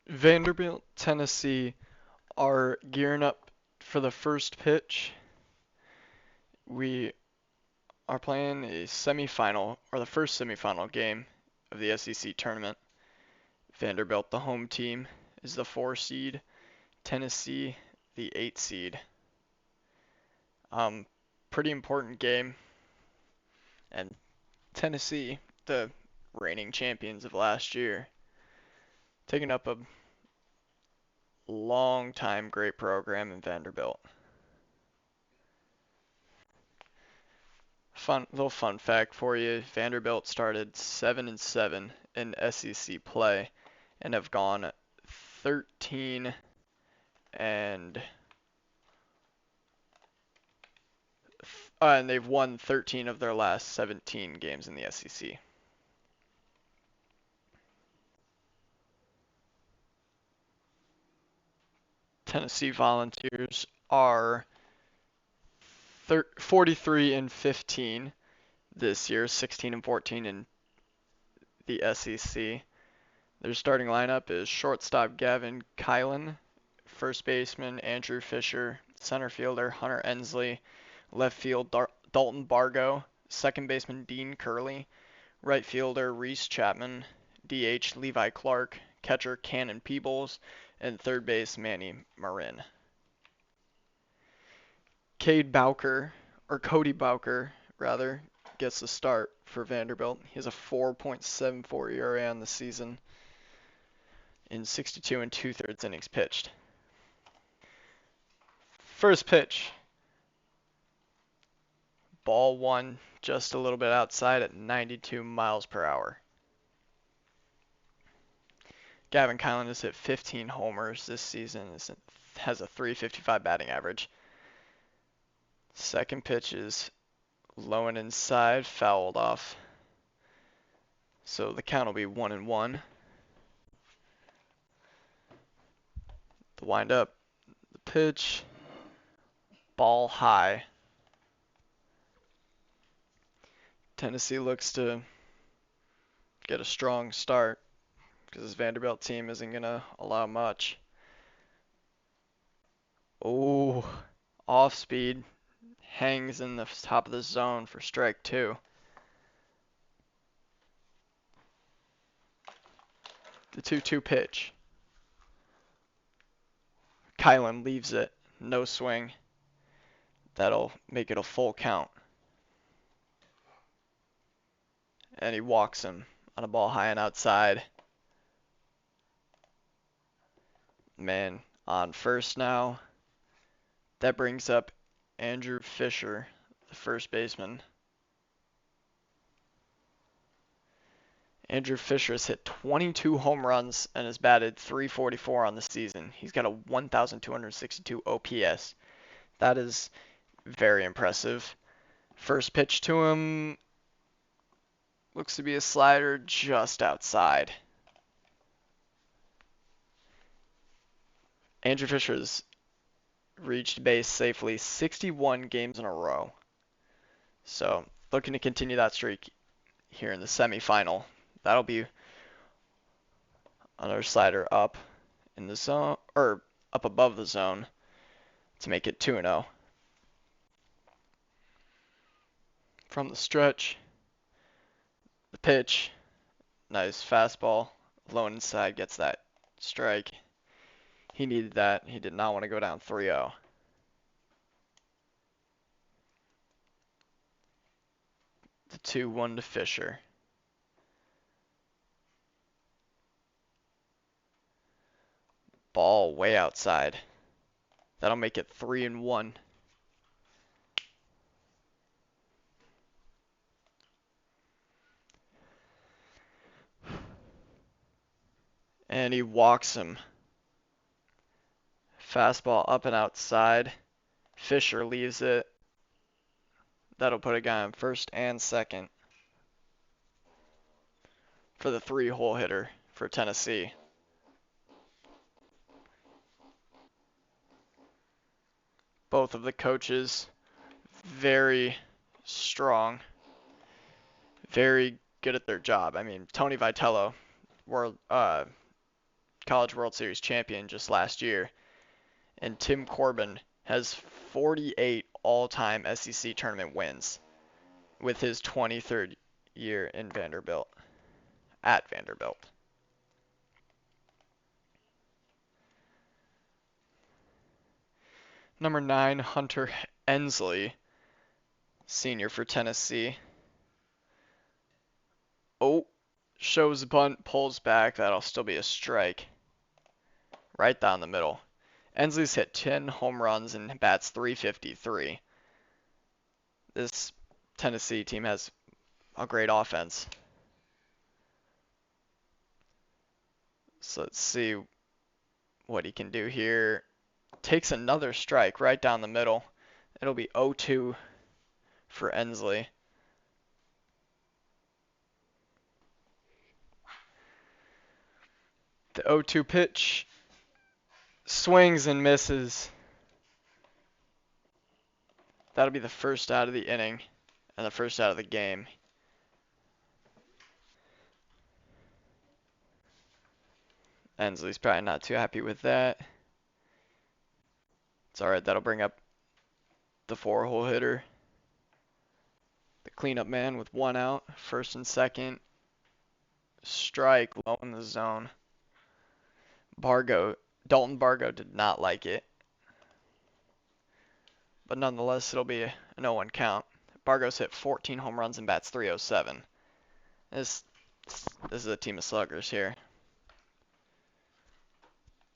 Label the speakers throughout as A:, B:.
A: Vanderbilt, Tennessee are gearing up for the first pitch. We are playing a semifinal, or the first semifinal game of the SEC tournament. Vanderbilt, the home team, is the 4 seed. Tennessee, the 8 seed. Um, Pretty important game. And Tennessee, the reigning champions of last year, taking up a long time great program in Vanderbilt. Little fun fact for you: Vanderbilt started 7-7 in SEC play, and have gone 13 and and they've won 13 of their last 17 games in the SEC. Tennessee Volunteers are 43-15 this year, 16-14 in the SEC. Their starting lineup is shortstop Gavin Kylan, first baseman Andrew Fisher, center fielder Hunter Ensley, left field Dalton Bargo, second baseman Dean Curley, right fielder Reese Chapman, DH Levi Clark, catcher Cannon Peebles, and third base Manny Marin. Cody Bowker, rather, gets the start for Vanderbilt. He has a 4.74 ERA on the season in 62 and 2/3 innings pitched. First pitch, ball one, just a little bit outside at 92 miles per hour. Gavin Kylan has hit 15 homers this season, has a 355 batting average. Second pitch is low and inside, fouled off. So the count will be 1-1. The windup, the pitch, ball high. Tennessee looks to get a strong start because this Vanderbilt team isn't going to allow much. Oh, off speed, hangs in the top of the zone for strike 2. The 2-2 pitch. Kylan leaves it, no swing. That'll make it a full count. And he walks him on a ball high and outside. Man on first now. That brings up Andrew Fisher, the first baseman. Andrew Fisher has hit 22 home runs and has batted .344 on the season. He's got a 1,262 OPS. That is very impressive. First pitch to him looks to be a slider just outside. Andrew Fisher's reached base safely 61 games in a row. So looking to continue that streak here in the semifinal. That'll be another slider up in the zone, or up above the zone, to make it 2-0. From the stretch, the pitch, nice fastball, low and inside, gets that strike. He needed that. He did not want to go down 3-0. The 2-1 to Fisher. Ball way outside. That'll make it 3-1. And he walks him. Fastball up and outside. Fisher leaves it. That'll put a guy on first and second for the 3-hole hitter for Tennessee. Both of the coaches very strong, very good at their job. I mean, Tony Vitello, College World Series champion just last year. And Tim Corbin has 48 all-time SEC tournament wins with his 23rd year in Vanderbilt, at Vanderbilt. Number 9, Hunter Ensley, senior for Tennessee. Oh, shows bunt, pulls back. That'll still be a strike. Right down the middle. Ensley's hit 10 home runs and bats .353. This Tennessee team has a great offense. So let's see what he can do here. Takes another strike right down the middle. It'll be 0-2 for Ensley. The 0-2 pitch swings and misses. That'll be the first out of the inning and the first out of the game. Ensley's probably not too happy with that. It's alright, that'll bring up the 4-hole hitter. The cleanup man with 1 out, first and second. Strike low in the zone. Dalton Bargo did not like it. But nonetheless, it'll be an 0-1 count. Bargo's hit 14 home runs and bats .307. This is a team of sluggers here.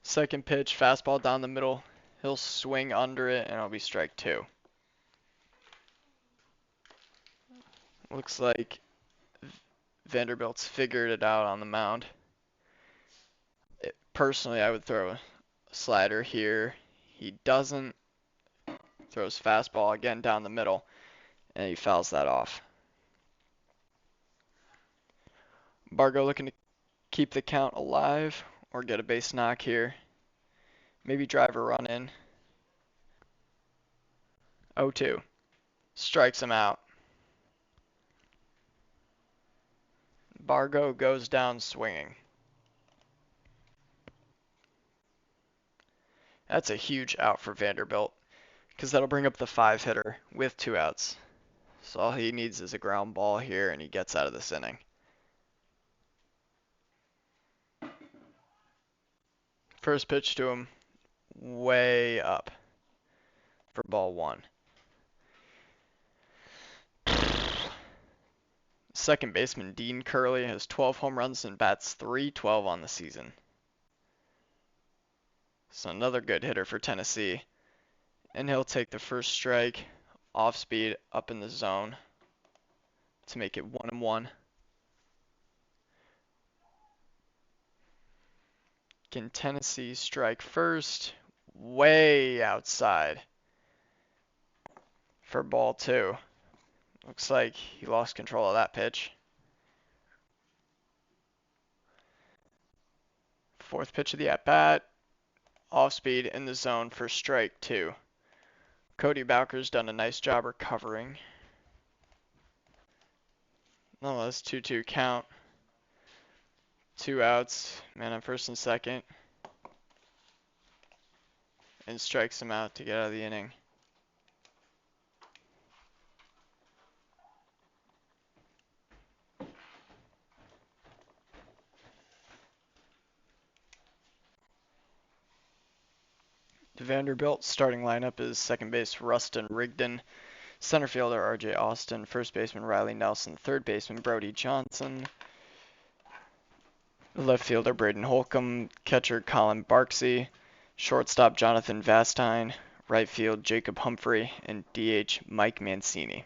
A: Second pitch, fastball down the middle. He'll swing under it, and it'll be strike 2. Looks like Vanderbilt's figured it out on the mound. Personally, I would throw a slider here. He doesn't. Throws fastball again down the middle, and he fouls that off. Bargo looking to keep the count alive or get a base knock here. Maybe drive a run in. 0-2. Strikes him out. Bargo goes down swinging. That's a huge out for Vanderbilt, because that'll bring up the 5-hitter with 2 outs. So all he needs is a ground ball here, and he gets out of this inning. First pitch to him, way up for ball 1. Second baseman Dean Curley has 12 home runs and bats .312 on the season. So another good hitter for Tennessee. And he'll take the first strike, off speed, up in the zone to make it 1-1. Can Tennessee strike first? Way outside for ball 2. Looks like he lost control of that pitch. Fourth pitch of the at-bat. Off speed in the zone for strike 2. Cody Bowker's done a nice job recovering. No, that's 2-2 count. 2 outs, man on first and second. And strikes him out to get out of the inning. The Vanderbilt starting lineup is second base Rustin Rigdon, center fielder R.J. Austin, first baseman Riley Nelson, third baseman Brody Johnson, left fielder Braden Holcomb, catcher Colin Barksey, shortstop Jonathan Vastine, right field Jacob Humphrey, and DH Mike Mancini.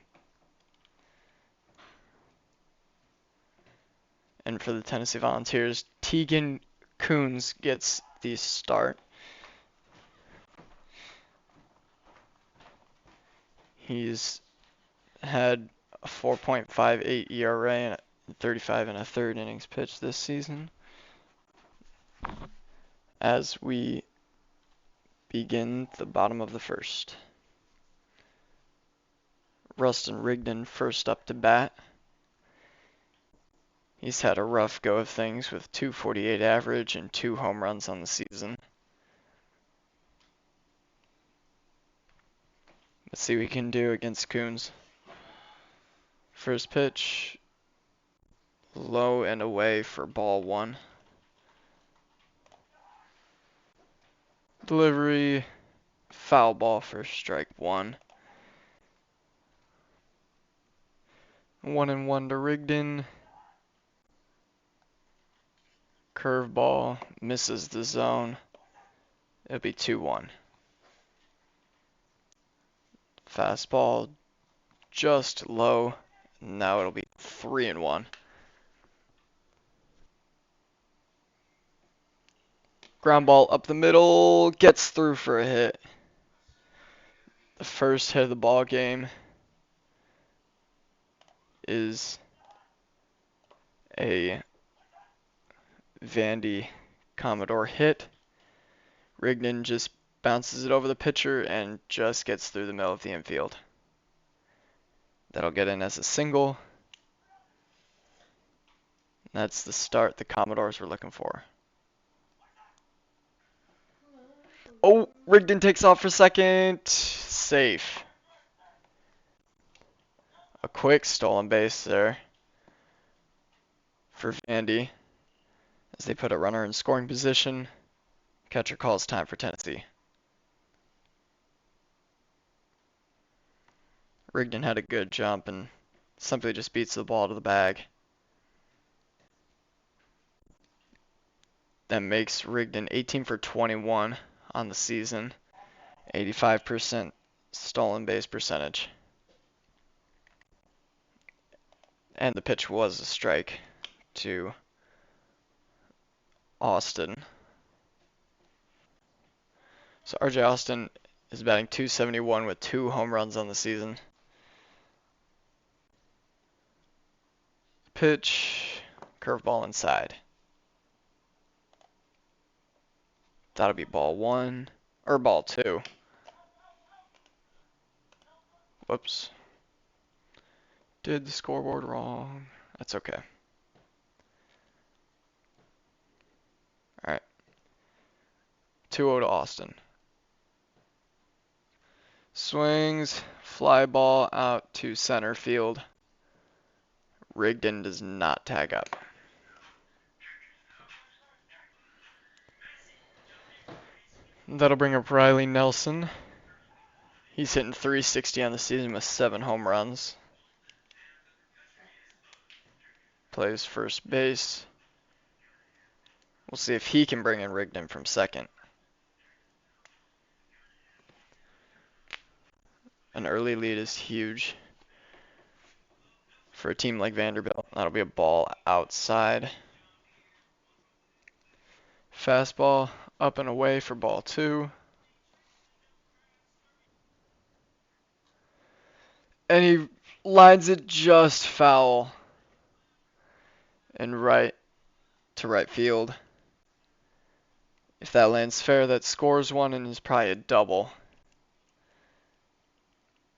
A: And for the Tennessee Volunteers, Tegan Coons gets the start. He's had a 4.58 ERA and 35 and a third innings pitched this season. As we begin the bottom of the first. Rustin Rigdon first up to bat. He's had a rough go of things with 248 average and 2 home runs on the season. Let's see what we can do against Coons. First pitch, low and away for ball 1. Delivery, foul ball for strike 1. 1-1 to Rigdon. Curveball, misses the zone. It'll be 2-1. Fastball, just low. Now it'll be 3-1. Ground ball up the middle, gets through for a hit. The first hit of the ball game is a Vandy Commodore hit. Rigdon just bounces it over the pitcher and just gets through the middle of the infield. That'll get in as a single. That's the start the Commodores were looking for. Oh, Rigdon takes off for second. Safe. A quick stolen base there for Vandy as they put a runner in scoring position. Catcher calls time for Tennessee. Rigdon had a good jump and simply just beats the ball to the bag. That makes Rigdon 18 for 21 on the season, 85% stolen base percentage. And the pitch was a strike to Austin. So RJ Austin is batting .271 with 2 home runs on the season. Pitch, curveball inside. That'll be ball 1, or ball 2. Whoops. Did the scoreboard wrong. That's okay. Alright. 2-0 to Austin. Swings, fly ball out to center field. Rigdon does not tag up. That'll bring up Riley Nelson. He's hitting .360 on the season with 7 home runs. Plays first base. We'll see if he can bring in Rigdon from second. An early lead is huge for a team like Vanderbilt. That'll be a ball outside. Fastball up and away for ball 2. And he lines it just foul and right to right field. If that lands fair, that scores 1 and is probably a double.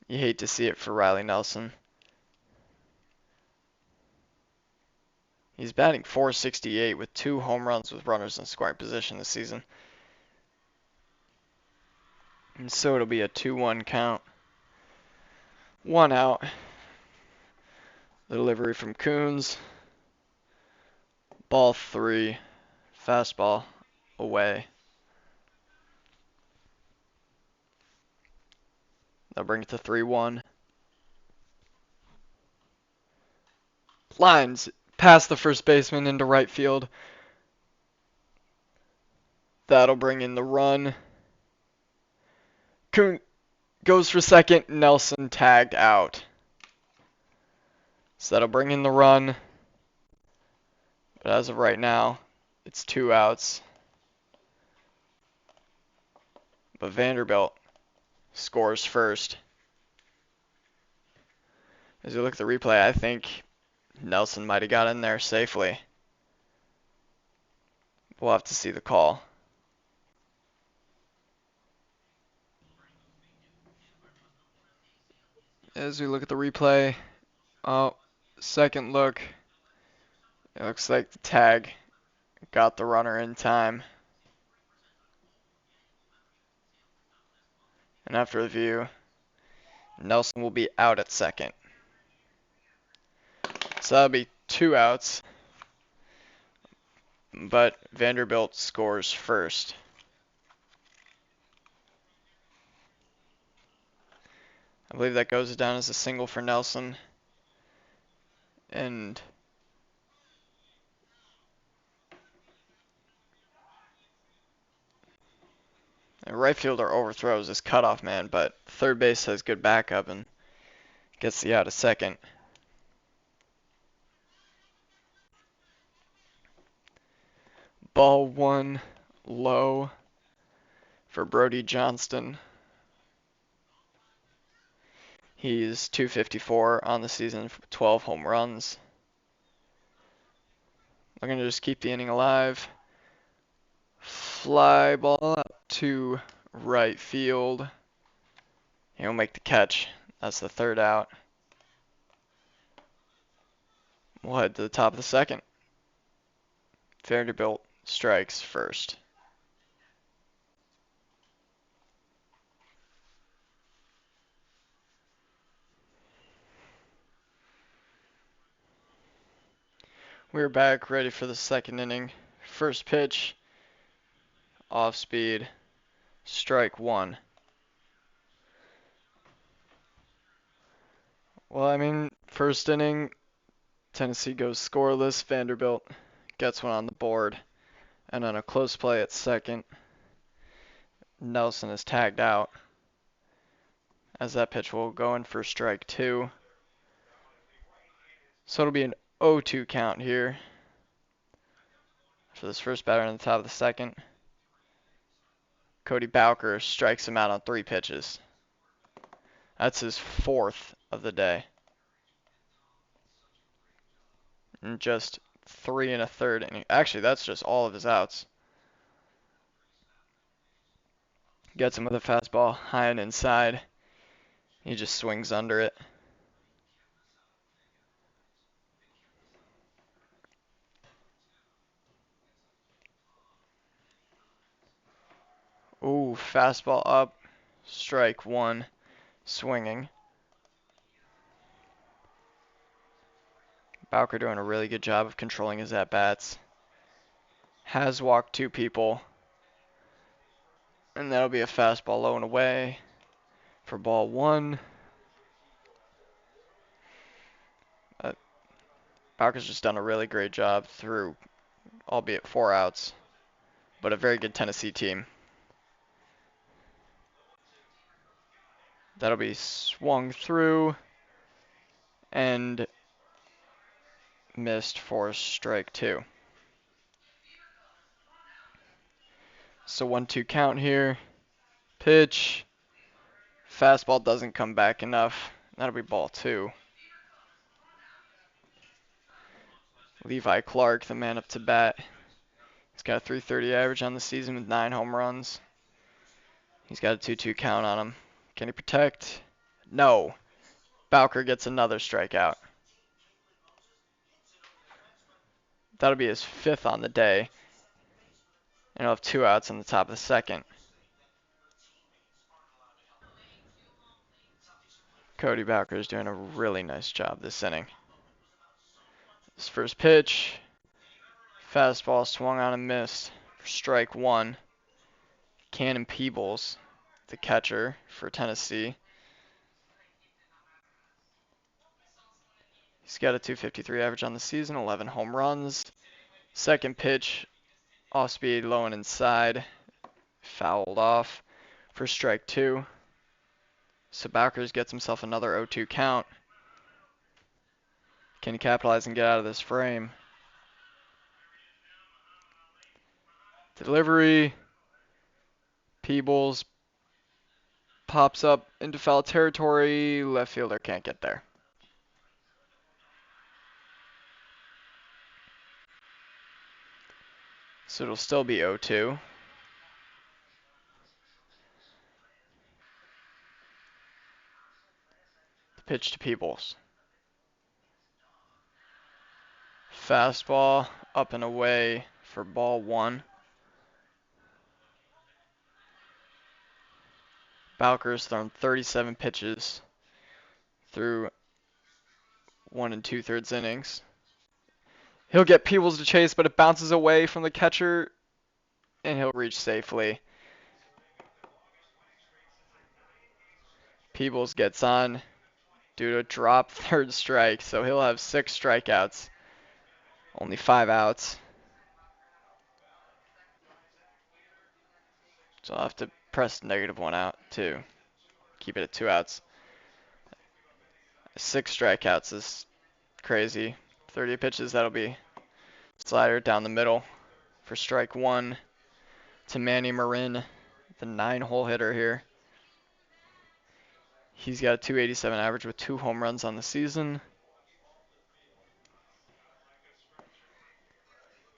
A: You hate to see it for Riley Nelson. He's batting .468 with 2 home runs with runners in scoring position this season. And so it'll be a 2-1 count. 1 out. The delivery from Coons. Ball 3. Fastball away. They'll bring it to 3-1. Lines past the first baseman into right field. That'll bring in the run. Coon goes for second. Nelson tagged out. So that'll bring in the run. But as of right now, it's 2 outs. But Vanderbilt scores first. As you look at the replay, I think Nelson might have got in there safely. We'll have to see the call. As we look at the replay, second look, It looks like the tag got the runner in time. And after review, Nelson will be out at second. So that'll be 2 outs. But Vanderbilt scores first. I believe that goes down as a single for Nelson. And the right fielder overthrows his cutoff man, but third base has good backup and gets the out at second. Ball 1 low for Brody Johnston. He's 254 on the season, 12 home runs. Looking to just keep the inning alive. Fly ball out to right field. He'll make the catch. That's the third out. We'll head to the top of the second. Vanderbilt strikes first. We're back ready for the second inning. First pitch, off speed, strike 1. Well, I mean, first inning, Tennessee goes scoreless. Vanderbilt gets one on the board. And on a close play at second, Nelson is tagged out. As that pitch will go in for strike 2. So it'll be an 0-2 count here for this first batter on the top of the second. Cody Bowker strikes him out on 3 pitches. That's his 4th of the day. And just 3 1/3 inning. Actually, that's just all of his outs. Gets him with a fastball high and inside. He just swings under it. Ooh, fastball up. Strike 1. Swinging. Bowker doing a really good job of controlling his at-bats. Has walked 2 people. And that'll be a fastball low and away for ball 1. Bowker's just done a really great job through, albeit 4 outs, but a very good Tennessee team. That'll be swung through and missed for strike 2. So 1-2 count here. Pitch. Fastball doesn't come back enough. That'll be ball 2. Levi Clark, the man up to bat. He's got a .330 average on the season with 9 home runs. He's got a 2-2 count on him. Can he protect? No. Bowker gets another strikeout. That'll be his 5th on the day. And he'll have 2 outs in the top of the second. Cody Bowker is doing a really nice job this inning. His first pitch. Fastball swung on and missed for strike 1. Cannon Peebles, the catcher for Tennessee. He's got a .253 average on the season, 11 home runs. Second pitch, off speed, low and inside. Fouled off for strike 2. So Bowkers gets himself another 0-2 count. Can he capitalize and get out of this frame? Delivery. Peebles pops up into foul territory. Left fielder can't get there. So it'll still be 0-2. The pitch to Peebles. Fastball up and away for ball one. Bowker's thrown 37 pitches through 1 2/3 innings. He'll get Peebles to chase, but it bounces away from the catcher, and he'll reach safely. Peebles gets on due to a drop third strike, so he'll have 6 strikeouts. Only 5 outs. So I'll have to press -1 out to keep it at 2 outs. 6 strikeouts is crazy. 30 pitches, that'll be slider down the middle for strike 1 to Manny Marin, the 9-hole hitter here. He's got a .287 average with 2 home runs on the season.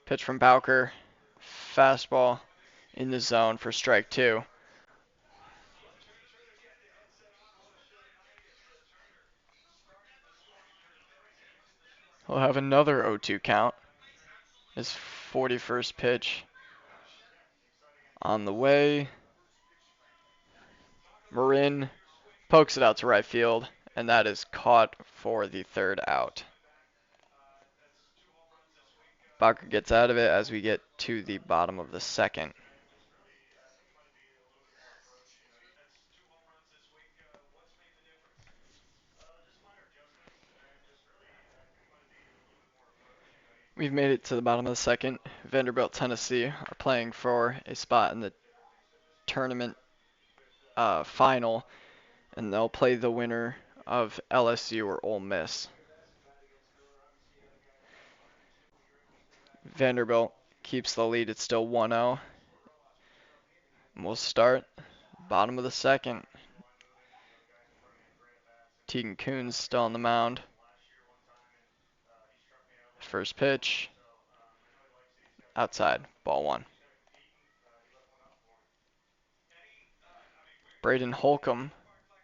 A: Pitch from Bowker. Fastball in the zone for strike 2. He'll have another 0-2 count. His 41st pitch on the way. Marin pokes it out to right field, and that is caught for the 3rd out. Bowker gets out of it as we get to the bottom of the 2nd. We've made it to the bottom of the 2nd. Vanderbilt, Tennessee are playing for a spot in the tournament final, and they'll play the winner of LSU or Ole Miss. Vanderbilt keeps the lead. It's still 1-0. And we'll start bottom of the 2nd. Tegan Kuhn's still on the mound. First pitch. Outside. Ball 1. Braden Holcomb,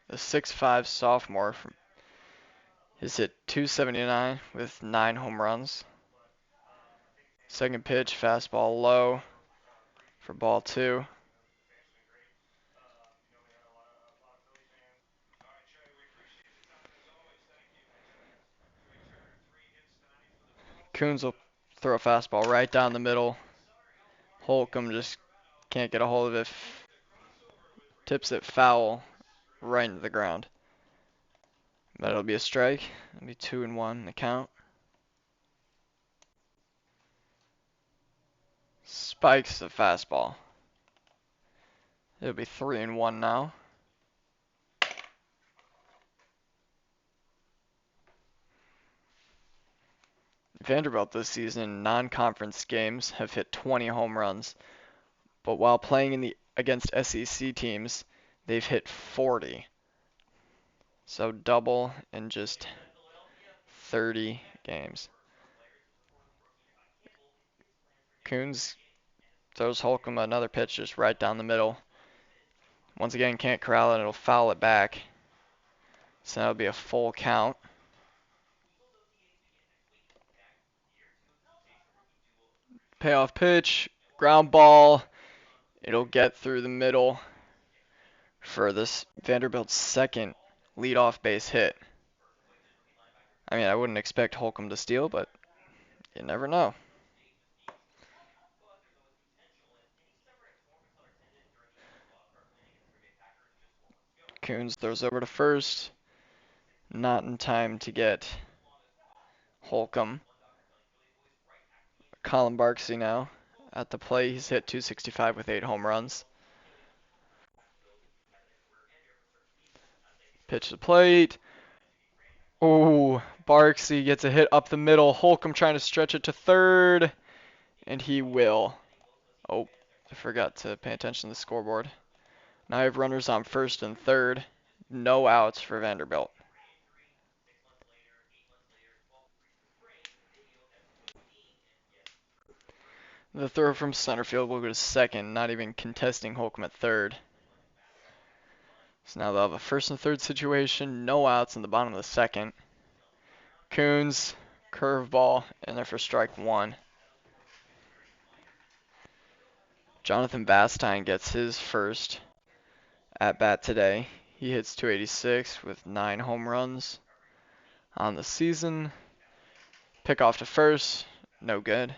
A: the 6'5 sophomore, has hit .279 with 9 home runs. Second pitch, fastball low for ball 2. Coons will throw a fastball right down the middle. Holcomb just can't get a hold of it. Tips it foul right into the ground. That'll be a strike. It'll be 2-1 the count. Spikes the fastball. It'll be 3-1 now. Vanderbilt this season in non-conference games have hit 20 home runs, but while playing against SEC teams, they've hit 40. So double in just 30 games. Coons throws Holcomb another pitch just right down the middle. Once again, can't corral it, it'll foul it back. So that'll be a full count. Payoff pitch, ground ball. It'll get through the middle for this Vanderbilt's 2nd leadoff base hit. I mean, I wouldn't expect Holcomb to steal, but you never know. Coons throws over to first. Not in time to get Holcomb. Colin Barksey now at the plate. He's hit .265 with 8 home runs. Pitch to plate. Oh, Barksey gets a hit up the middle. Holcomb trying to stretch it to third, and he will. Oh, I forgot to pay attention to the scoreboard. Now I have runners on first and third. No outs for Vanderbilt. The throw from center field will go to second, not even contesting Holcomb at third. So now they'll have a first and third situation, no outs in the bottom of the 2nd. Coons Curveball in there for strike one. Jonathan Bastine gets his first at bat today. He hits 286 with 9 home runs on the season. Pick off to first, no good.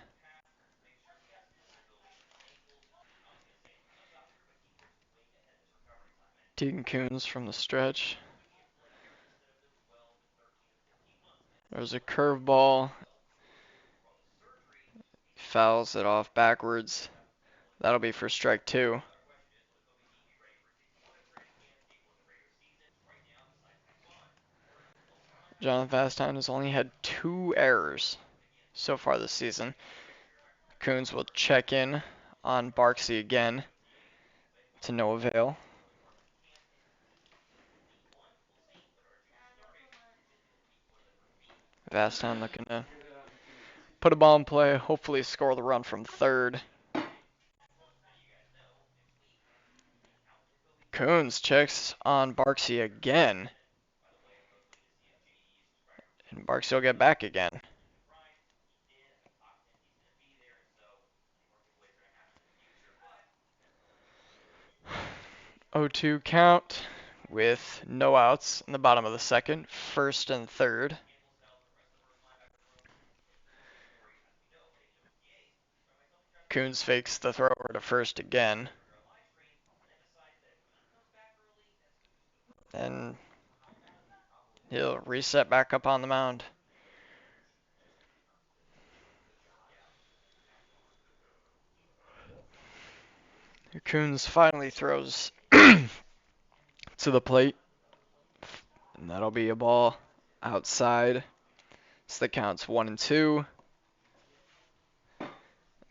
A: Deacon Coons from the stretch. There's a curveball. Fouls it off backwards. That'll be for strike two. Jonathan Vastine has only had 2 errors so far this season. Coons will check in on Barksy again to no avail. Vastine looking to put a ball in play, hopefully score the run from third. Coons checks on Barksy again. And Barksy will get back again. 0-2 count with no outs in the bottom of the second, first and third. Coons fakes the throw over to first again. And he'll reset back up on the mound. Coons finally throws to the plate. And that'll be a ball outside. So the count's 1-2.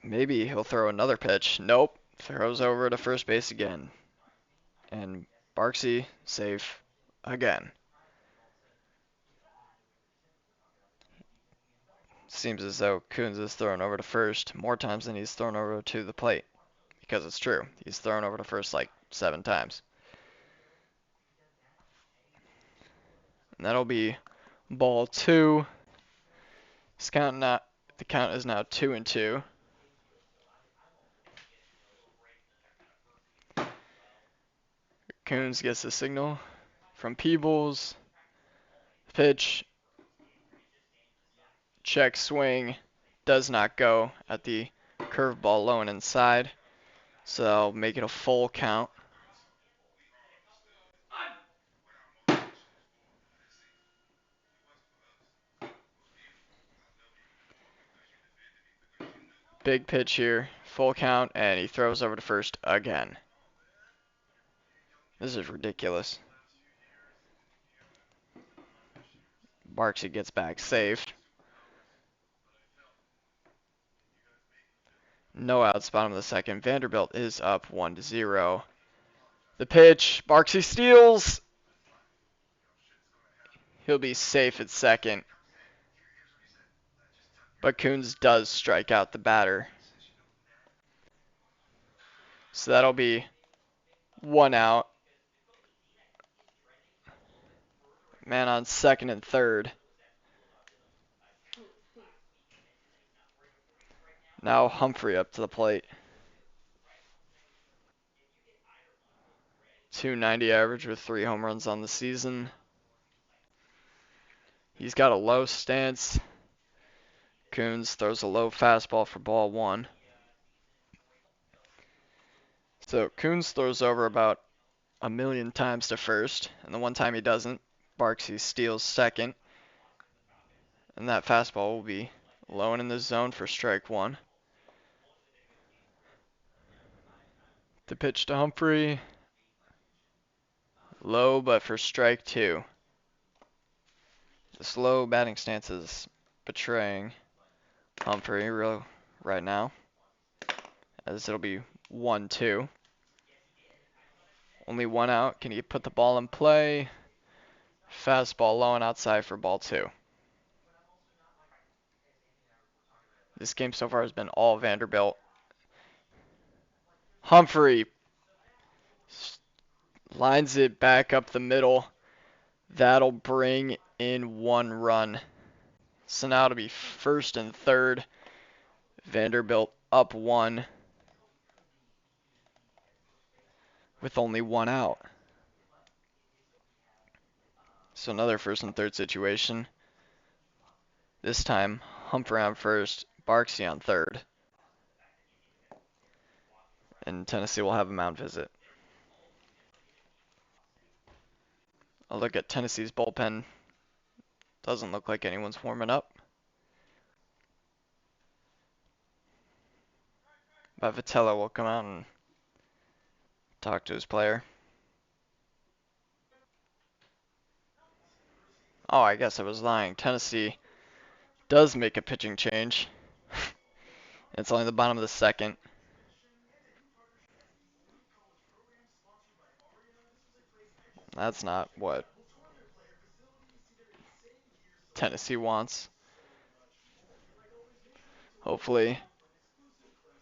A: Maybe he'll throw another pitch. Nope. Throws over to first base again. And Barksy safe again. Seems as though Coons is thrown over to first more times than he's thrown over to the plate. Because it's true. He's thrown over to first like 7 times. And that'll be ball 2. The count is now 2-2. Coons gets the signal from Peebles. Pitch. Check swing. Does not go at the curveball low and inside. So that'll make it a full count. Big pitch here. Full count. And he throws over to first again. This is ridiculous. Barksy gets back safe. No outs, bottom of the second. Vanderbilt is up 1-0. The pitch. Barksy steals. He'll be safe at second. But Coons does strike out the batter. So that'll be 1 out. Man on second and third. Now Humphrey up to the plate. 290 average with 3 home runs on the season. He's got a low stance. Coons throws a low fastball for ball 1. So Coons throws over about 1,000,000 times to first, and the one time he doesn't, Barksy steals second. And that fastball will be low and in the zone for strike 1. The pitch to Humphrey. Low, but for strike 2. The slow batting stance is betraying Humphrey right now, as it'll be 1-2. Only 1 out. Can he put the ball in play? Fastball low and outside for ball 2. This game so far has been all Vanderbilt. Humphrey lines it back up the middle. That'll bring in 1 run. So now it'll be first and third. Vanderbilt up one with only one out. So another first and third situation. This time, Humphrey on first, Barksy on third. And Tennessee will have a mound visit. A look at Tennessee's bullpen. Doesn't look like anyone's warming up. But Vitello will come out and talk to his player. Oh, I guess I was lying. Tennessee does make a pitching change. It's only the bottom of the second. That's not what Tennessee wants. Hopefully,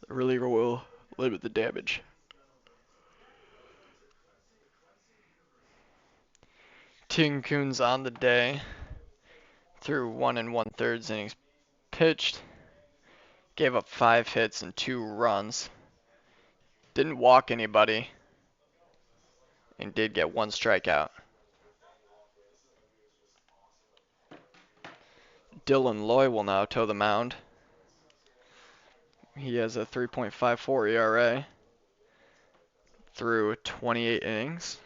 A: the reliever will limit the damage. Tegan Kuhn's on the day. Through 1 1/3 innings pitched. Gave up 5 hits and 2 runs. Didn't walk anybody. And did get 1 strikeout. Dylan Loy will now toe the mound. He has a 3.54 ERA through 28 innings.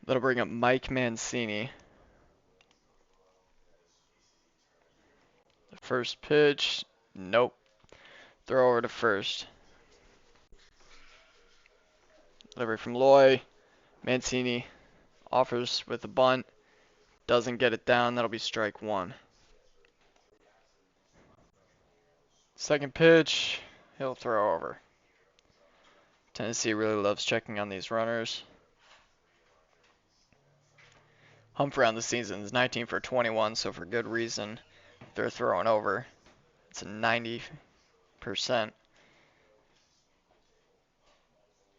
A: That'll bring up Mike Mancini. The first pitch, nope. Throw over to first. Delivery from Loy. Mancini offers with a bunt. Doesn't get it down. That'll be strike 1. Second pitch, he'll throw over. Tennessee really loves checking on these runners. Humphrey on the season is 19 for 21, so for good reason they're throwing over. It's a 90%.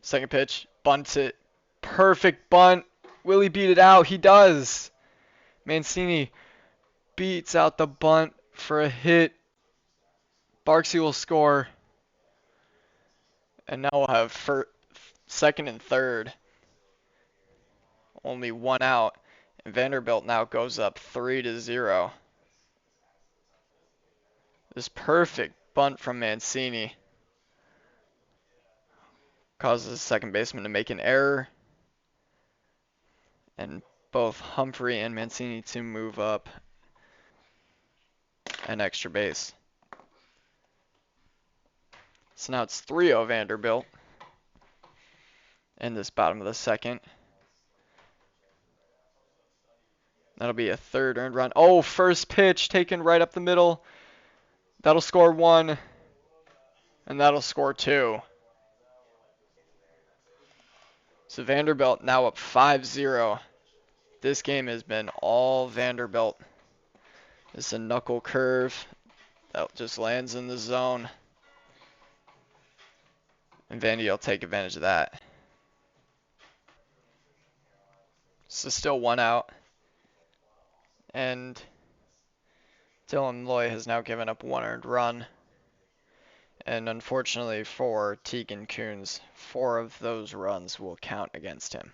A: Second pitch, bunts it. Perfect bunt. Will he beat it out? He does. Mancini beats out the bunt for a hit. Barksy will score. And now we'll have second and third. Only 1 out. And Vanderbilt now goes up 3-0. This perfect bunt from Mancini causes the second baseman to make an error. And both Humphrey and Mancini to move up an extra base. So now it's 3-0 Vanderbilt in this bottom of the second. That'll be a third earned run. Oh, first pitch taken right up the middle. That'll score 1. And that'll score 2. So Vanderbilt now up 5-0. This game has been all Vanderbilt. It's a knuckle curve that just lands in the zone. And Vandy will take advantage of that. So still 1 out. And Dylan Loy has now given up 1 earned run. And unfortunately for Tegan Kuhn's, 4 of those runs will count against him.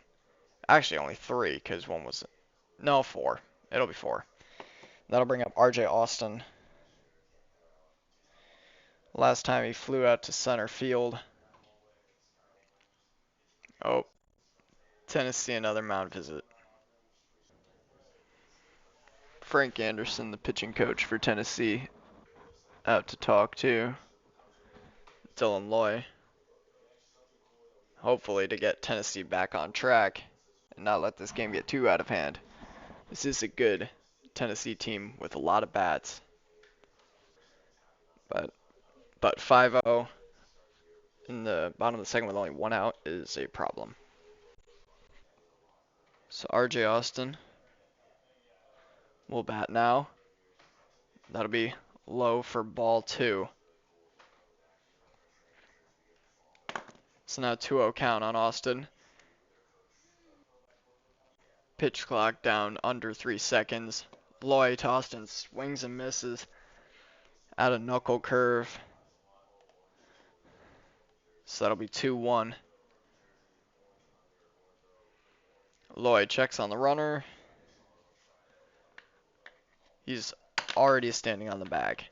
A: Actually, only 3, because 1 was... No, 4. It'll be 4. That'll bring up R.J. Austin. Last time he flew out to center field. Oh, Tennessee, another mound visit. Frank Anderson, the pitching coach for Tennessee, out to talk to Dylan Loy. Hopefully to get Tennessee back on track and not let this game get too out of hand. This is a good Tennessee team with a lot of bats. But 5-0 in the bottom of the second with only 1 out is a problem. So R.J. Austin will bat now. That'll be low for ball 2. So now 2-0 count on Austin. Pitch clock down under 3 seconds. Lloyd Austin swings and misses at a knuckle curve. So that'll be 2-1. Lloyd checks on the runner. He's already standing on the bag.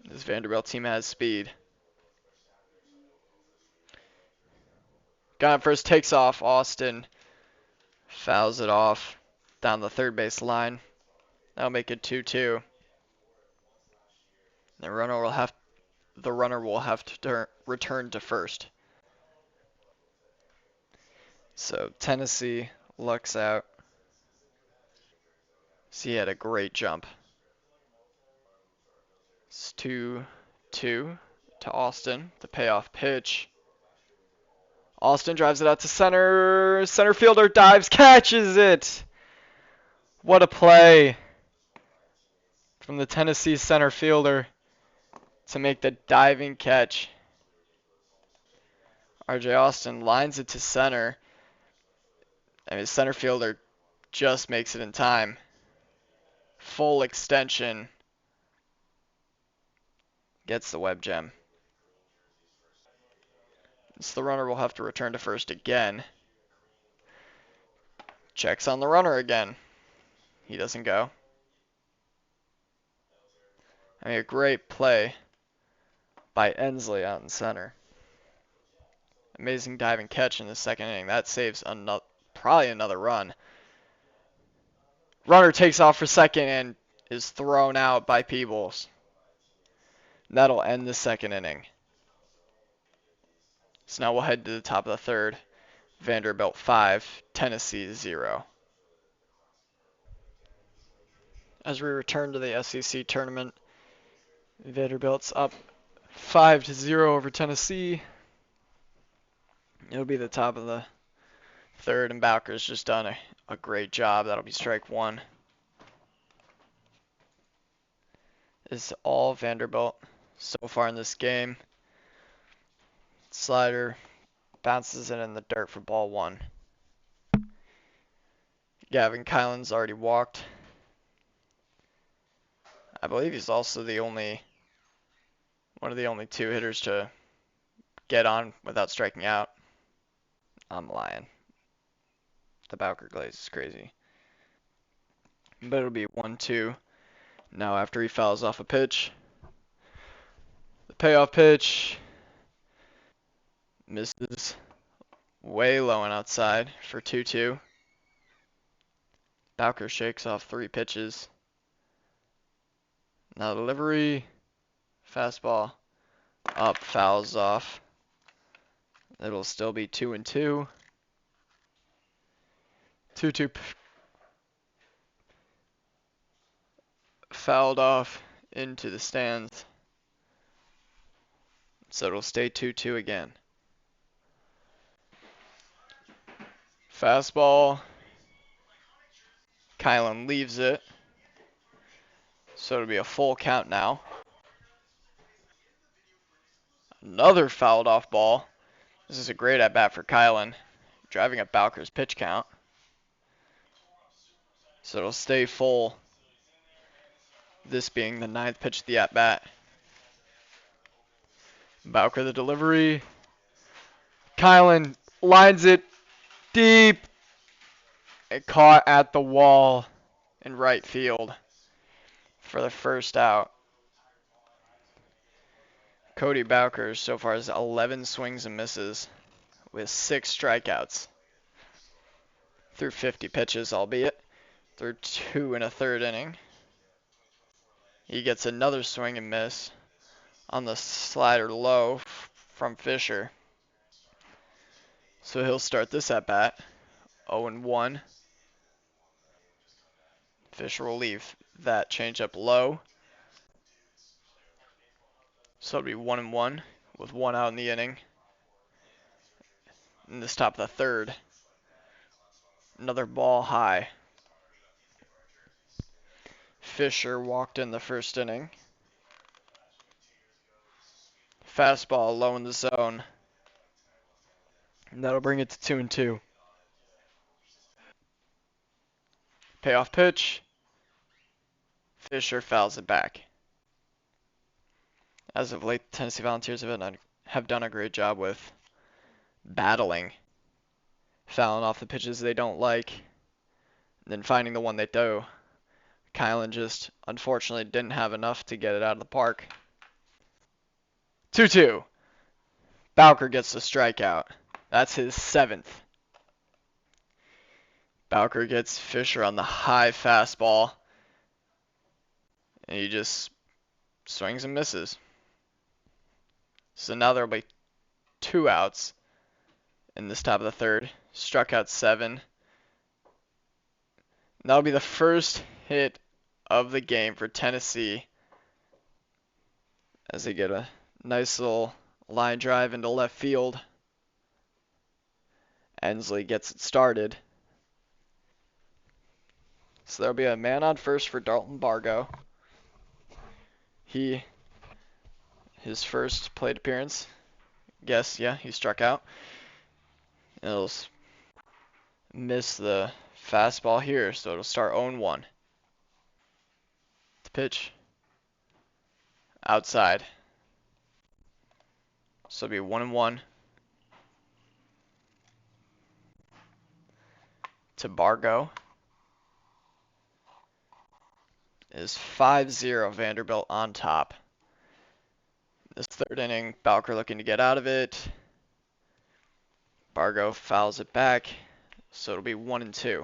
A: This Vanderbilt team has speed. Guy first takes off. Austin fouls it off down the third base line. That'll make it 2-2. The runner will have to return to first. So Tennessee lucks out. So he had a great jump. It's 2-2 to Austin. The payoff pitch. Austin drives it out to center. Center fielder dives, catches it. What a play from the Tennessee center fielder to make the diving catch. RJ Austin lines it to center. And his center fielder just makes it in time. Full extension. Gets the web gem. So the runner will have to return to first again. Checks on the runner again. He doesn't go. I mean, a great play by Ensley out in center. Amazing diving catch in the second inning. That saves probably another run. Runner takes off for second and is thrown out by Peebles. That'll end the second inning. So now we'll head to the top of the third. Vanderbilt 5, Tennessee 0. As we return to the SEC tournament, Vanderbilt's up 5-0 over Tennessee. It'll be the top of the third, and Bowker's just done a great job. That'll be strike one. This is all Vanderbilt so far in this game. Slider bounces it in the dirt for ball one. Gavin Kylan's already walked. I believe he's also one of the only two hitters to get on without striking out. I'm lying. The Bowker glaze is crazy. But it'll be 1-2. Now after he fouls off a pitch. The payoff pitch misses way low and outside for 2-2. Bowker shakes off 3 pitches. Now delivery. Fastball. Up, fouls off. It'll still be 2-2. 2-2 fouled off into the stands. So it'll stay 2-2 again. Fastball. Kylan leaves it. So it'll be a full count now. Another fouled off ball. This is a great at bat for Kylan, driving up Bowker's pitch count. So it'll stay full. This being the 9th pitch of the at bat. Bowker the delivery. Kylan lines it deep. It caught at the wall in right field for the first out. Cody Bowker so far has 11 swings and misses with 6 strikeouts through 50 pitches, albeit through 2 1/3 inning. He gets another swing and miss on the slider low from Fisher. So he'll start this at bat 0-1. Fisher will leave that changeup low. So it'll be 1-1 with 1 out in the inning. In this top of the third. Another ball high. Fisher walked in the first inning. Fastball low in the zone. And that'll bring it to 2-2. Payoff pitch. Fisher fouls it back. As of late, Tennessee Volunteers have done a great job with battling, fouling off the pitches they don't like, and then finding the one they do. Kylan just unfortunately didn't have enough to get it out of the park. 2-2. Bowker gets the strikeout. That's his 7th. Bowker gets Fisher on the high fastball, and he just swings and misses. So now there'll be 2 outs in this top of the third. Struck out 7. That'll be the first hit of the game for Tennessee as they get a nice little line drive into left field. Ensley gets it started. So there'll be a man on first for Dalton Bargo. His first plate appearance. Guess, yeah, he struck out. It'll miss the fastball here, so it'll start 0-1. The pitch. Outside. So it'll be 1-1. To Bargo. Is 5-0 Vanderbilt on top. This third inning, Bowker looking to get out of it. Bargo fouls it back, so it'll be 1-2.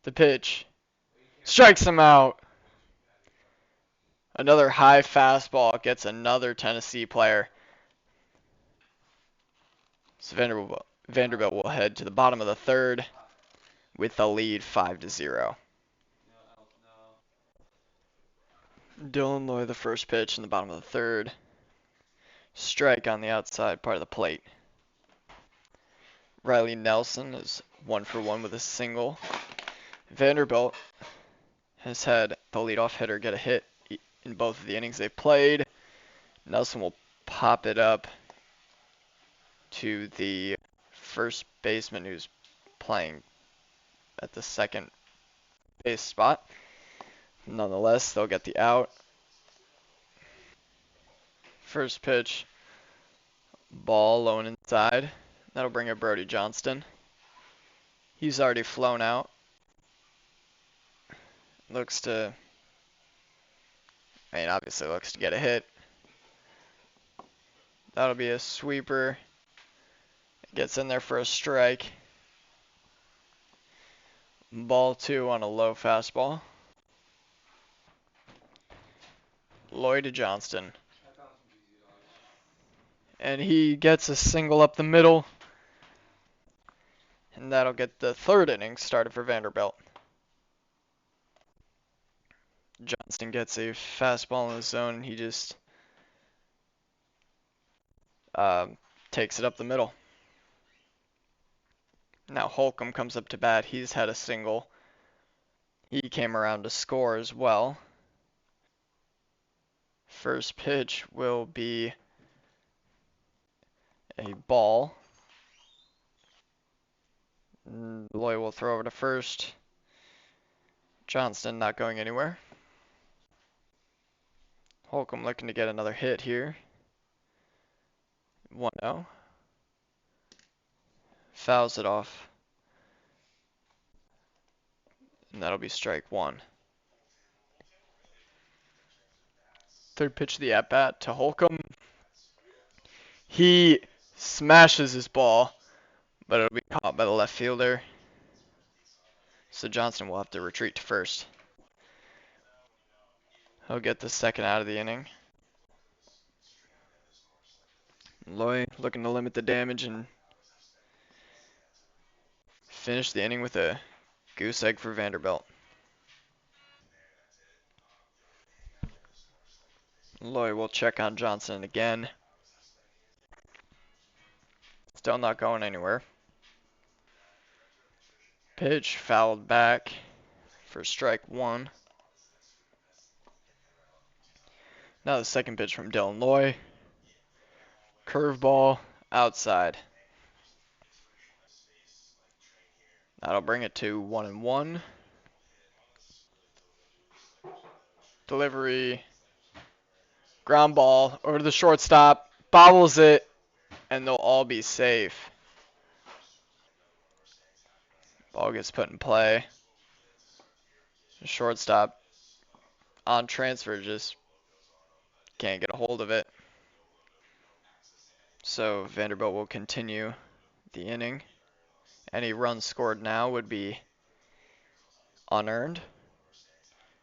A: The pitch. Strikes him out. Another high fastball gets another Tennessee player. So Vanderbilt will head to the bottom of the third with the lead 5-0. Dylan Loy, the first pitch in the bottom of the third. Strike on the outside part of the plate. Riley Nelson is 1-for-1 with a single. Vanderbilt has had the leadoff hitter get a hit in both of the innings they played. Nelson will pop it up to the first baseman who's playing at the second base spot. Nonetheless, they'll get the out. First pitch, ball low and inside. That'll bring up Brody Johnston. He's already flown out. Obviously looks to get a hit. That'll be a sweeper. Gets in there for a strike. Ball 2 on a low fastball. Lloyd to Johnston. And he gets a single up the middle. And that'll get the third inning started for Vanderbilt. Johnston gets a fastball in the zone. He just takes it up the middle. Now Holcomb comes up to bat. He's had a single. He came around to score as well. First pitch will be a ball. Loy will throw over to first. Johnston not going anywhere. Holcomb looking to get another hit here. 1-0. Fouls it off. And that'll be strike 1. Third pitch of the at-bat to Holcomb. He smashes his ball, but it'll be caught by the left fielder. So Johnston will have to retreat to first. He'll get the second out of the inning. Loy looking to limit the damage and finish the inning with a goose egg for Vanderbilt. Loy will check on Johnston again. Still not going anywhere. Pitch fouled back for strike 1. Now the second pitch from Dylan Loy. Curveball outside. That'll bring it to 1-1. Delivery. Ground ball over to the shortstop. Bobbles it, and they'll all be safe. Ball gets put in play. The shortstop on transfer just can't get a hold of it. So Vanderbilt will continue the inning. Any runs scored now would be unearned.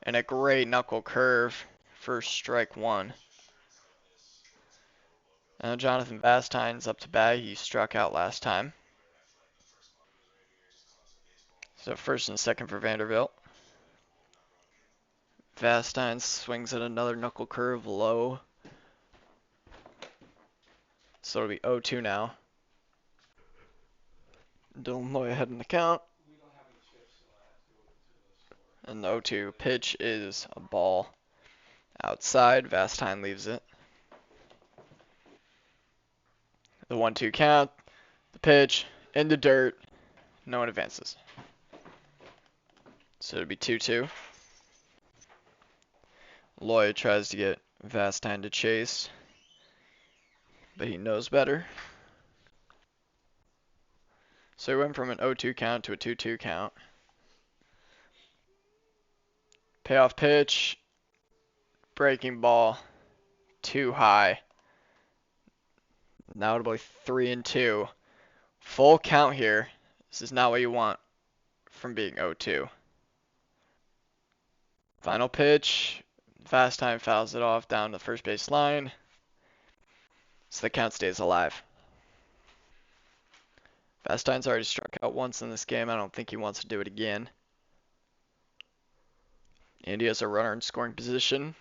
A: And a great knuckle curve for strike one. Now Jonathan Vastine's up to bat. He struck out last time. So first and second for Vanderbilt. Vastine swings at another knuckle curve low. So it'll be 0-2 now. Dylan Loy ahead in the count. And the 0-2 pitch is a ball outside. Vastine leaves it. The 1-2 count. The pitch in the dirt. No one advances. So it'll be 2-2. Loy tries to get Vastine to chase, but he knows better. So he went from an 0-2 count to a 2-2 count. Payoff pitch. Breaking ball. Too high. Now it'll be 3-2. Full count here. This is not what you want from being 0-2. Final pitch. Vastine fouls it off down the first base line. So the count stays alive. Vastine's already struck out once in this game. I don't think he wants to do it again. And he has a runner in scoring position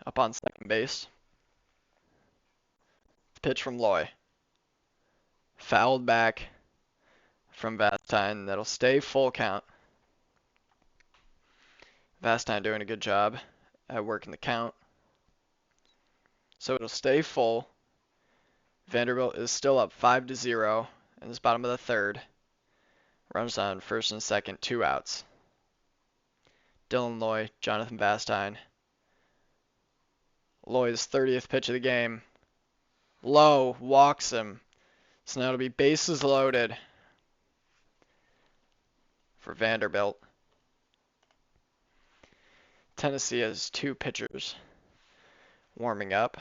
A: up on second base. Pitch from Loy. Fouled back from Vastine. That'll stay full count. Vastine doing a good job at working the count. So it'll stay full. Vanderbilt is still up 5-0 in this bottom of the third. Runners on first and second, 2 outs. Dylan Loy, Jonathan Vastine. Loy's 30th pitch of the game. Low, walks him. So now it'll be bases loaded for Vanderbilt. Tennessee has 2 pitchers warming up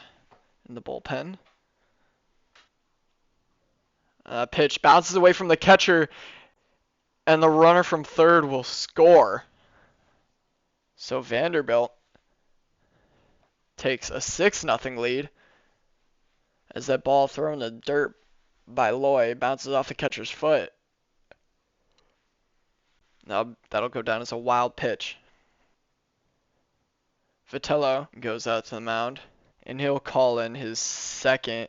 A: in the bullpen. Pitch bounces away from the catcher, and the runner from third will score. So Vanderbilt takes a 6-0 lead as that ball thrown in the dirt by Loy bounces off the catcher's foot. Now that'll go down as a wild pitch. Vitello goes out to the mound, and he'll call in his second,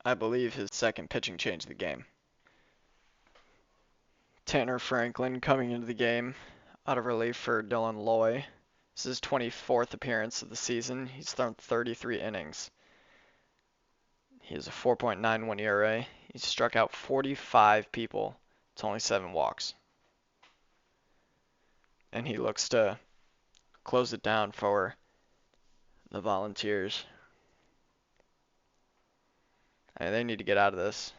A: I believe his second pitching change of the game. Tanner Franklin coming into the game out of relief for Dylan Loy. This is his 24th appearance of the season. He's thrown 33 innings. He has a 4.91 ERA. He's struck out 45 people. It's only 7 walks. And he looks to close it down for the Volunteers. And they need to get out of this.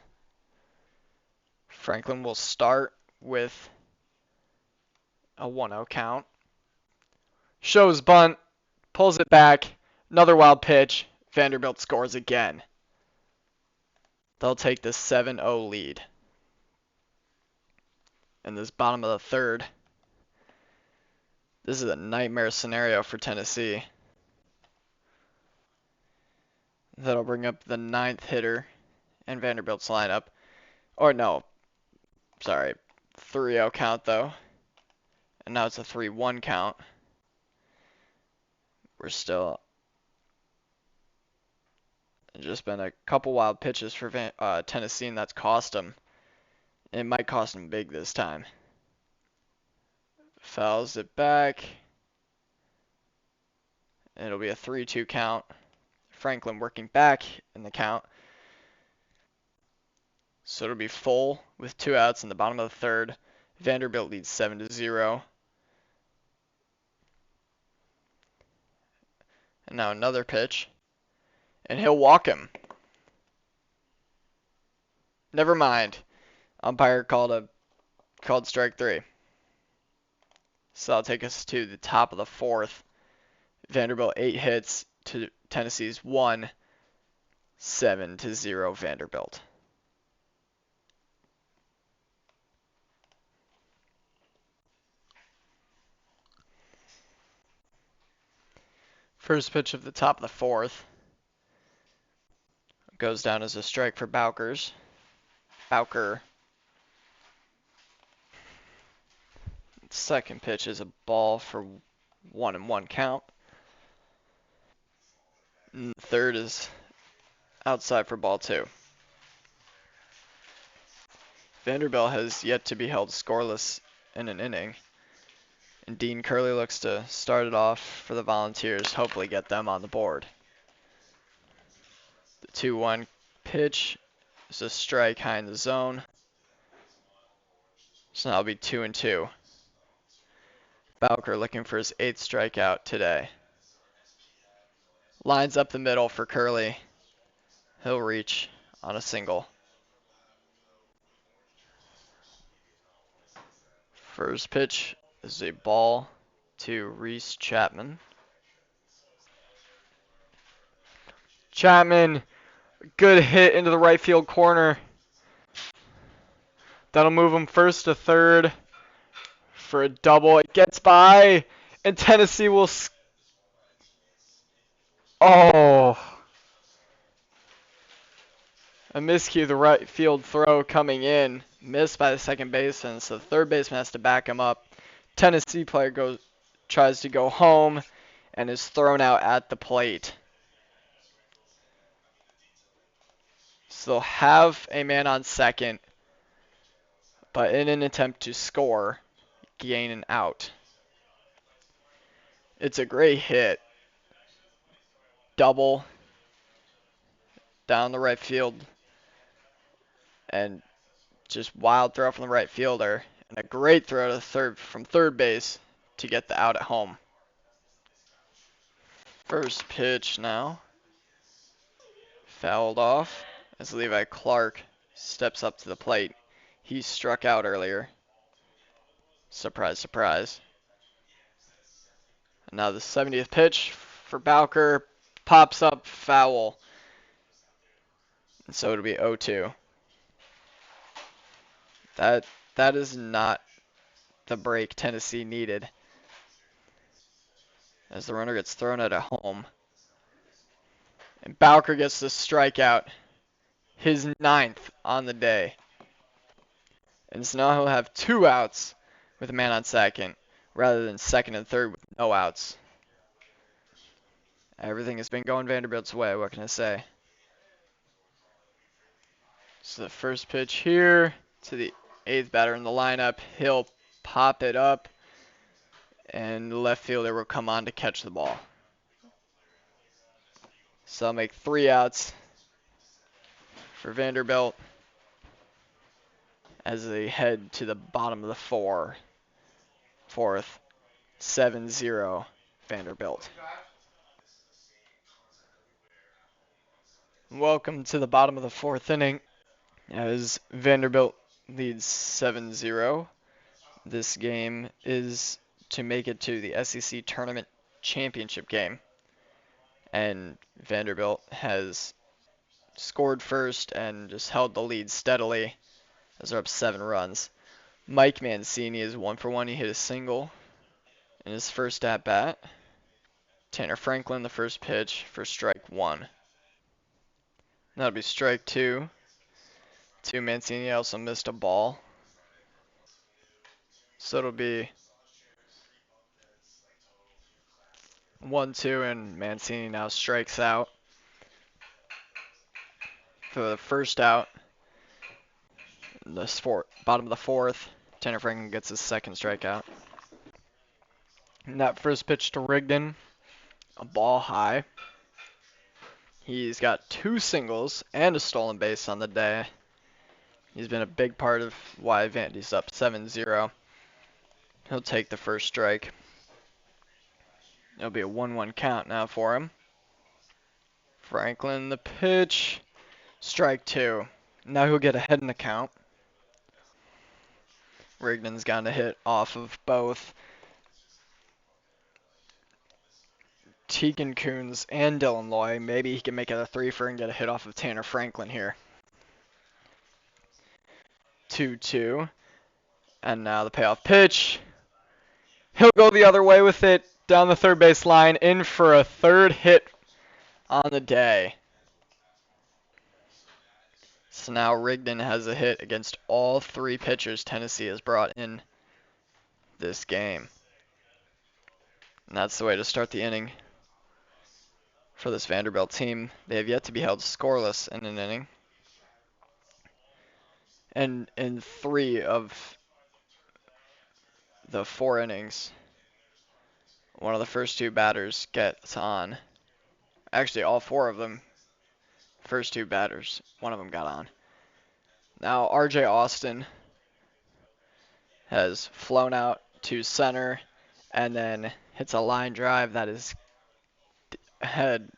A: Franklin will start with a 1-0 count. Shows bunt, pulls it back, another wild pitch. Vanderbilt scores again. They'll take the 7-0 lead. In this bottom of the third. This is a nightmare scenario for Tennessee. That'll bring up the 9th hitter in Vanderbilt's lineup. Or no, sorry, 3-0 count though. And now it's a 3-1 count. We're still just been a couple wild pitches for Tennessee, and that's cost them. It might cost them big this time. Fouls it back. It'll be a 3-2 count. Franklin working back in the count. So it'll be full with 2 outs in the bottom of the third. Vanderbilt leads 7-0. And now another pitch. And he'll walk him. Never mind. Umpire called strike 3. So that'll take us to the top of the 4th. Vanderbilt 8 hits to Tennessee's 1. 7-0 Vanderbilt. First pitch of the top of the 4th goes down as a strike for Bowker. Second pitch is a ball for 1-1 count. And third is outside for ball 2. Vanderbilt has yet to be held scoreless in an inning. And Dean Curley looks to start it off for the Volunteers, hopefully get them on the board. The 2-1 pitch is a strike high in the zone. So now it'll be 2-2. Bowker looking for his 8th strikeout today. Lines up the middle for Curley. He'll reach on a single. First pitch is a ball to Reese Chapman. Chapman, good hit into the right field corner. That'll move him first to third for a double. It gets by, and Tennessee will. Oh. A miscue, the right field throw coming in. Missed by the second baseman, so the third baseman has to back him up. Tennessee player tries to go home and is thrown out at the plate. So they'll have a man on second, but in an attempt to score, gain an out. It's a great hit. Double down the right field. And just wild throw from the right fielder. And a great throw to third from third base to get the out at home. First pitch now. Fouled off as Levi Clark steps up to the plate. He struck out earlier. Surprise, surprise. And now the 70th pitch for Bowker pops up foul. And so it'll be 0-2. That is not the break Tennessee needed. As the runner gets thrown out at home. And Bowker gets the strikeout. His 9th on the day. And so now he'll have 2 outs with a man on second, rather than second and third with no outs. Everything has been going Vanderbilt's way, what can I say? So the first pitch here to the 8th batter in the lineup. He'll pop it up, and the left fielder will come on to catch the ball. So I'll make 3 outs for Vanderbilt as they head to the bottom of the 4th. 7-0 Vanderbilt. Welcome to the bottom of the 4th inning as Vanderbilt leads 7-0. This game is to make it to the SEC Tournament Championship game. And Vanderbilt has scored first and just held the lead steadily as they're up 7 runs. Mike Mancini is 1 for 1. He hit a single in his first at bat. Tanner Franklin, the first pitch for strike 1. That'll be strike 2. Mancini also missed a ball. So it'll be 1-2, and Mancini now strikes out. For the first out, in the bottom of the 4th, Tanner Franklin gets his second strikeout. And that first pitch to Rigdon, a ball high. He's got 2 singles and a stolen base on the day. He's been a big part of why Vandy's up 7-0. He'll take the first strike. It'll be a 1-1 count now for him. Franklin the pitch. Strike 2. Now he'll get ahead in the count. Rigdon's gotten a hit off of both Tegan Coons and Dylan Loy. Maybe he can make it a 3-for and get a hit off of Tanner Franklin here. 2-2. And now the payoff pitch. He'll go the other way with it down the third base line, in for a third hit on the day. So now Rigdon has a hit against all 3 pitchers Tennessee has brought in this game. And that's the way to start the inning for this Vanderbilt team. They have yet to be held scoreless in an inning. And in 3 of the 4 innings, one of the first 2 batters gets on. Actually, all 4 of them, first 2 batters, one of them got on. Now RJ Austin has flown out to center and then hits a line drive that had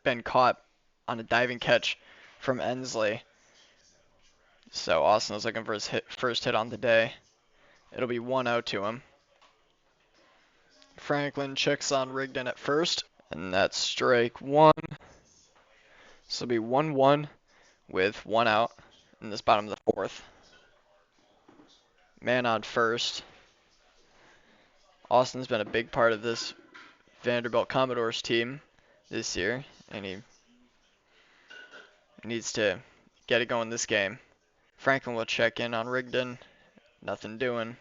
A: been caught on a diving catch from Ensley. So Austin is looking for his first hit on the day. It'll be 1-0 to him. Franklin checks on Rigdon at first, and that's strike 1. So it'll be 1-1 with 1 out in this bottom of the 4th. Man on first. Austin's been a big part of this Vanderbilt Commodores team this year, and he needs to get it going this game. Franklin will check in on Rigdon. Nothing doing.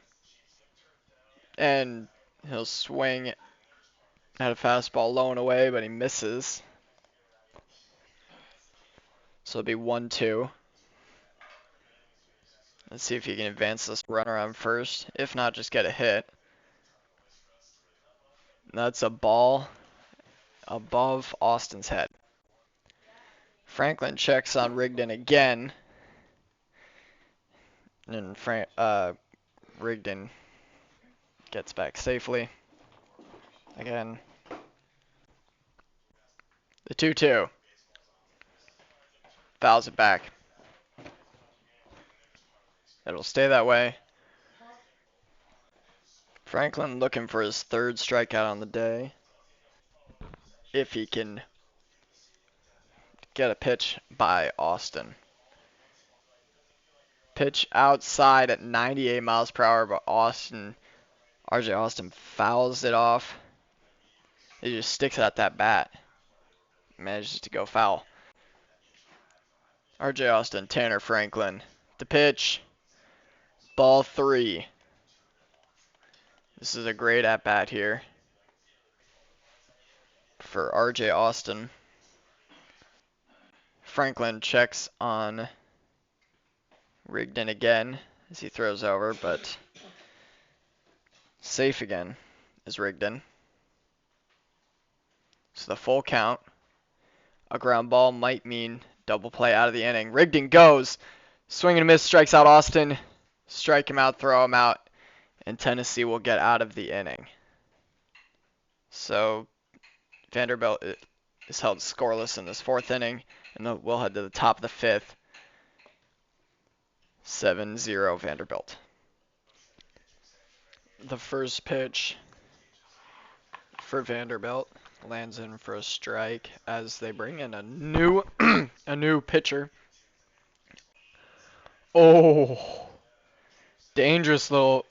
A: And he'll swing at a fastball low and away, but he misses. So it'll be 1-2. Let's see if he can advance this runner on first. If not, just get a hit. That's a ball above Austin's head. Franklin checks on Rigdon again. And Rigdon gets back safely. Again. The 2-2. Fouls it back. It'll stay that way. Franklin looking for his 3rd strikeout on the day. If he can get a pitch by Austin. Pitch outside at 98 miles per hour, but RJ Austin fouls it off. He just sticks it at that bat. Manages to go foul. RJ Austin, Tanner Franklin. The pitch. Ball 3. This is a great at-bat here for RJ Austin. Franklin checks on Rigdon again as he throws over, but safe again is Rigdon. So the full count. A ground ball might mean double play out of the inning. Rigdon goes. Swing and a miss, strikes out Austin. Strike him out, throw him out, and Tennessee will get out of the inning. So Vanderbilt is held scoreless in this 4th inning, and we'll head to the top of the 5th. 7-0 Vanderbilt. The first pitch for Vanderbilt lands in for a strike as they bring in a new pitcher. Oh, dangerous little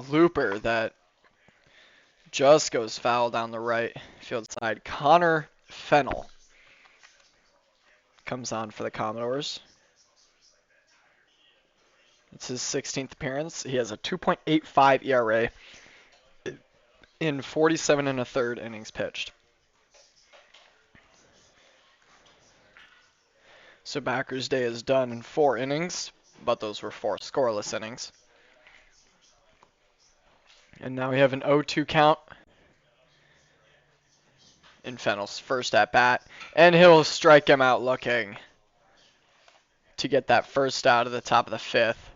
A: looper that just goes foul down the right field side. Connor Fennell comes on for the Commodores. It's his 16th appearance. He has a 2.85 ERA in 47 1/3 innings pitched. So Backer's day is done in 4 innings, but those were 4 scoreless innings. And now we have an 0-2 count in Fennell's first at bat, and he'll strike him out looking. to get that first out at the top of the fifth.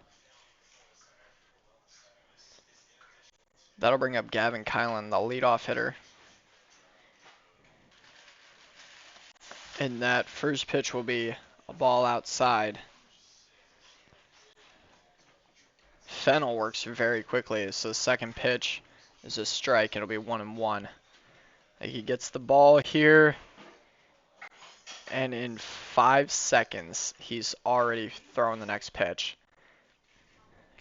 A: That'll bring up Gavin Kylan, the leadoff hitter. And that first pitch will be a ball outside. Fennel works very quickly, so the second pitch is a strike. It'll be 1-1. He gets the ball here, and in 5 seconds, he's already throwing the next pitch.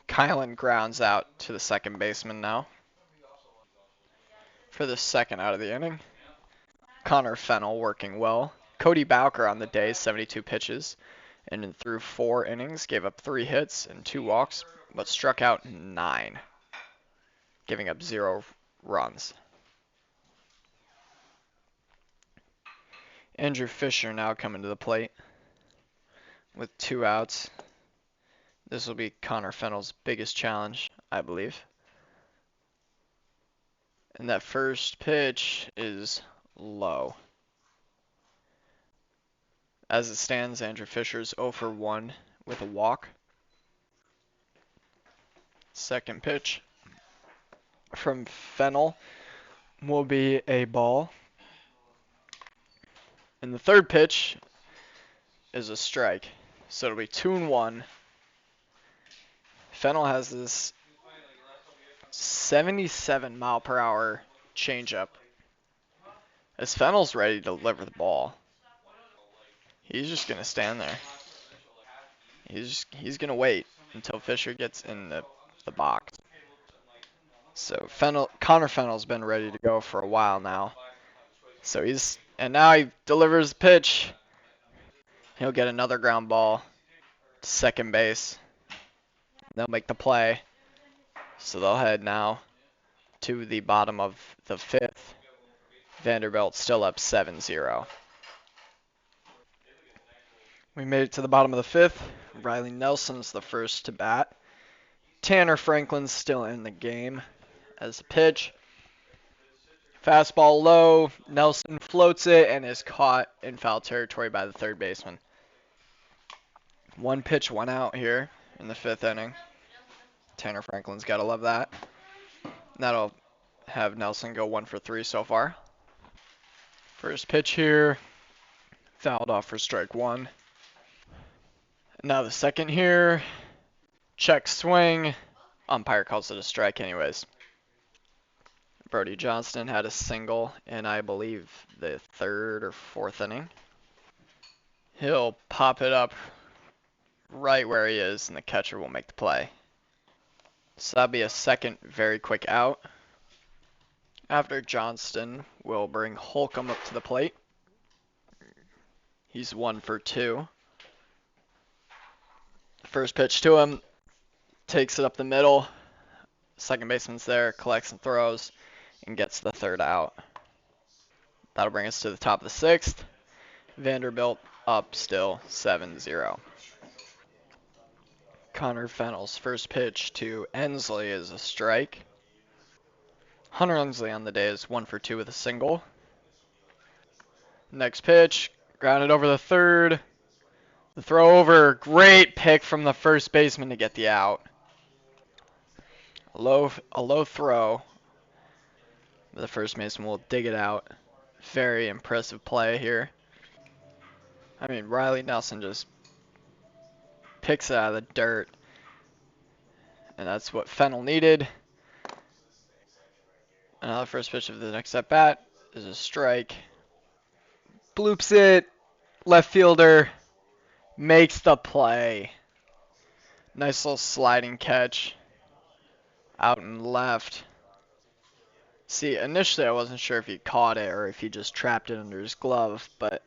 A: Kylan grounds out to the second baseman now for the second out of the inning. Connor Fennel working well. Cody Bowker on the day, 72 pitches, and through 4 innings, gave up 3 hits and 2 walks, but struck out 9, giving up 0 runs. Andrew Fisher now coming to the plate with 2 outs. This will be Connor Fennel's biggest challenge, I believe. And that first pitch is low. As it stands, Andrew Fisher's 0 for 1 with a walk. Second pitch from Fennel will be a ball. And the third pitch is a strike. So it'll be 2-1. Fennel has this 77 mile per hour changeup. As Fennel's ready to deliver the ball, he's just going to stand there. He's going to wait until Fisher gets in the box. So Connor Fennel's been ready to go for a while now. So and now he delivers the pitch. He'll get another ground ball to second base. They'll make the play. So they'll head now to the bottom of the fifth. Vanderbilt still up 7-0. We made it to the bottom of the fifth. Riley Nelson's the first to bat. Tanner Franklin's still in the game as a pitch. Fastball low. Nelson floats it and is caught in foul territory by the third baseman. 1 pitch, 1 out here in the 5th inning. Tanner Franklin's got to love that. That'll have Nelson go 1 for 3 so far. First pitch here. Fouled off for strike 1. Now the second here. Check swing. Umpire calls it a strike anyways. Brody Johnston had a single in, I believe, the 3rd or 4th inning. He'll pop it up right where he is, and the catcher will make the play. So that'll be a second very quick out. After Johnston, we'll bring Holcomb up to the plate. He's 1 for 2. First pitch to him, takes it up the middle. Second baseman's there, collects and throws, and gets the 3rd out. That'll bring us to the top of the 6th. Vanderbilt up still 7-0. Connor Fennel's first pitch to Ensley is a strike. Hunter Ensley on the day is 1 for 2 with a single. Next pitch, grounded over the 3rd. The throw over, great pick from the first baseman to get the out. A low throw. The first baseman will dig it out. Very impressive play here. I mean, Riley Nelson just picks it out of the dirt. And that's what Fennel needed. And now the first pitch of the next at bat is a strike. Bloops it. Left fielder makes the play. Nice little sliding catch. Out and left. See, initially I wasn't sure if he caught it or if he just trapped it under his glove, but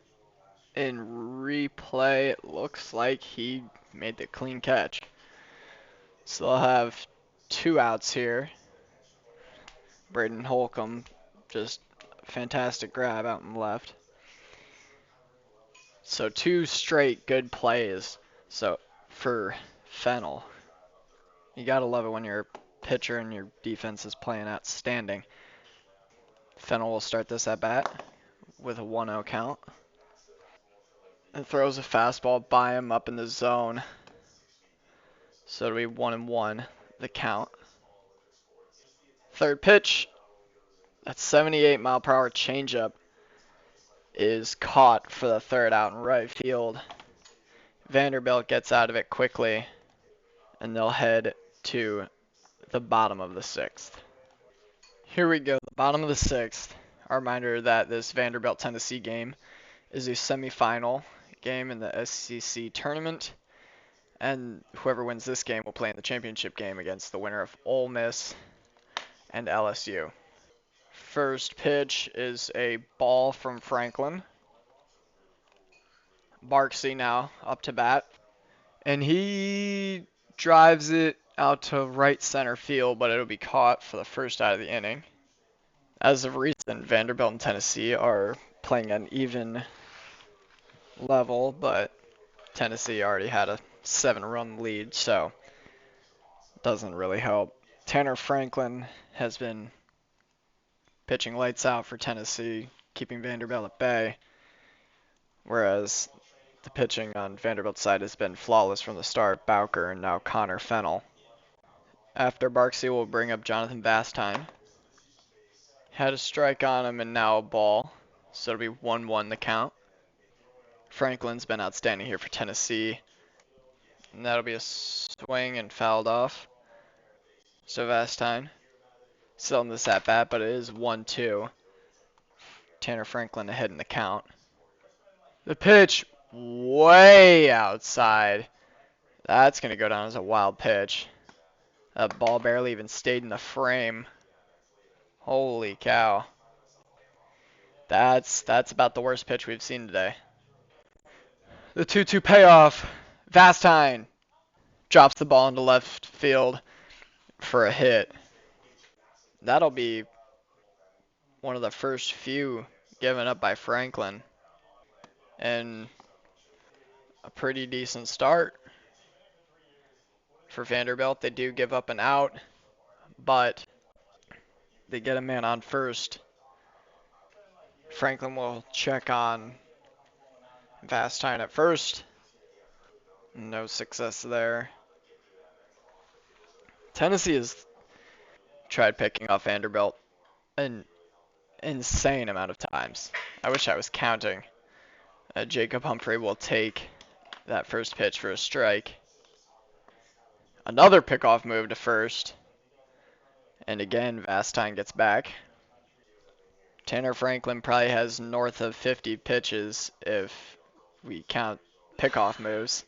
A: in replay it looks like he made the clean catch. So they'll have 2 outs here. Braden Holcomb, just fantastic grab out and left. So 2 straight good plays. So for Fennel, you gotta love it when your pitcher and your defense is playing outstanding. Fennel will start this at bat with a 1-0 count. and throws a fastball by him up in the zone. So it'll be 1-1, the count. Third pitch, that 78-mile-per-hour changeup is caught for the third out in right field. Vanderbilt gets out of it quickly, and they'll head to the bottom of the sixth. Here we go, the bottom of the sixth. A reminder that this Vanderbilt-Tennessee game is a semifinal game in the SEC tournament, and whoever wins this game will play in the championship game against the winner of Ole Miss and LSU. First pitch is a ball from Franklin. Barksey now up to bat, and he drives it out to right center field, but it'll be caught for the first out of the inning. As of recent, Vanderbilt and Tennessee are playing an even level, but Tennessee already had a 7-run lead, so it doesn't really help. Tanner Franklin has been pitching lights out for Tennessee, keeping Vanderbilt at bay, whereas the pitching on Vanderbilt's side has been flawless from the start. Bowker and now Connor Fennell. After Barksey will bring up Jonathan Vastine. Had a strike on him and now a ball, so it'll be 1-1 the count. Franklin's been outstanding here for Tennessee, and that'll be a swing and fouled off. So Vastine still in this at bat, but it is 1-2. Tanner Franklin ahead in the count. The pitch way outside. That's going to go down as a wild pitch. That ball barely even stayed in the frame. Holy cow. That's about the worst pitch we've seen today. The 2-2 payoff. Vastine drops the ball into left field for a hit. That'll be one of the first few given up by Franklin. And a pretty decent start for Vanderbilt. They do give up an out, but they get a man on first. Franklin will check on Vastine at first. No success there. Tennessee has tried picking off Vanderbilt an insane amount of times. I wish I was counting. Jacob Humphrey will take that first pitch for a strike. Another pickoff move to first. And again, Vastine gets back. Tanner Franklin probably has north of 50 pitches if we count pickoff moves.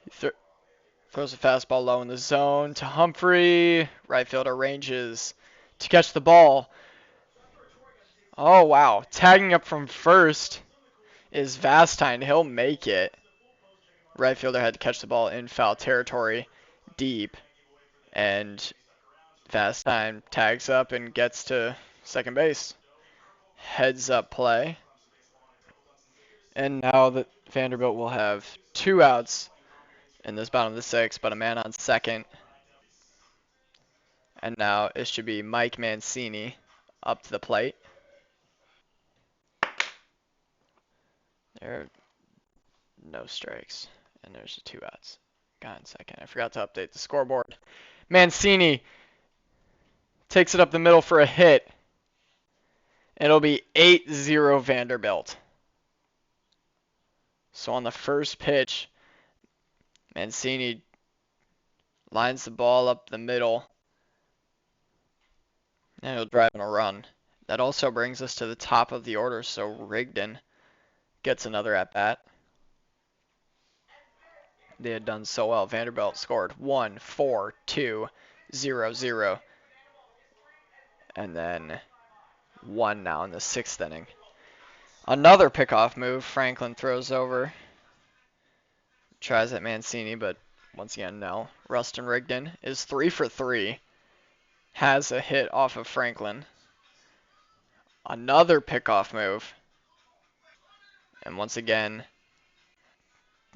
A: He throws a fastball low in the zone to Humphrey. Right fielder ranges to catch the ball. Oh, wow. Tagging up from first is Vastine. He'll make it. Right fielder had to catch the ball in foul territory deep. And Vastine tags up and gets to second base. Heads up play. And now that Vanderbilt will have 2 outs in this bottom of the 6th, but a man on second. And now it should be Mike Mancini up to the plate. There are no strikes, and there's the 2 outs. God, in second. I forgot to update the scoreboard. Mancini takes it up the middle for a hit. It'll be 8-0 Vanderbilt. So on the first pitch, Mancini lines the ball up the middle, and he'll drive in a run. That also brings us to the top of the order, so Rigdon gets another at-bat. They had done so well. Vanderbilt scored 1-4-2-0-0. And then 1 now in the 6th inning. Another pickoff move. Franklin throws over. Tries at Mancini, but once again, no. Rustin Rigdon is 3 for 3. Has a hit off of Franklin. Another pickoff move. And once again,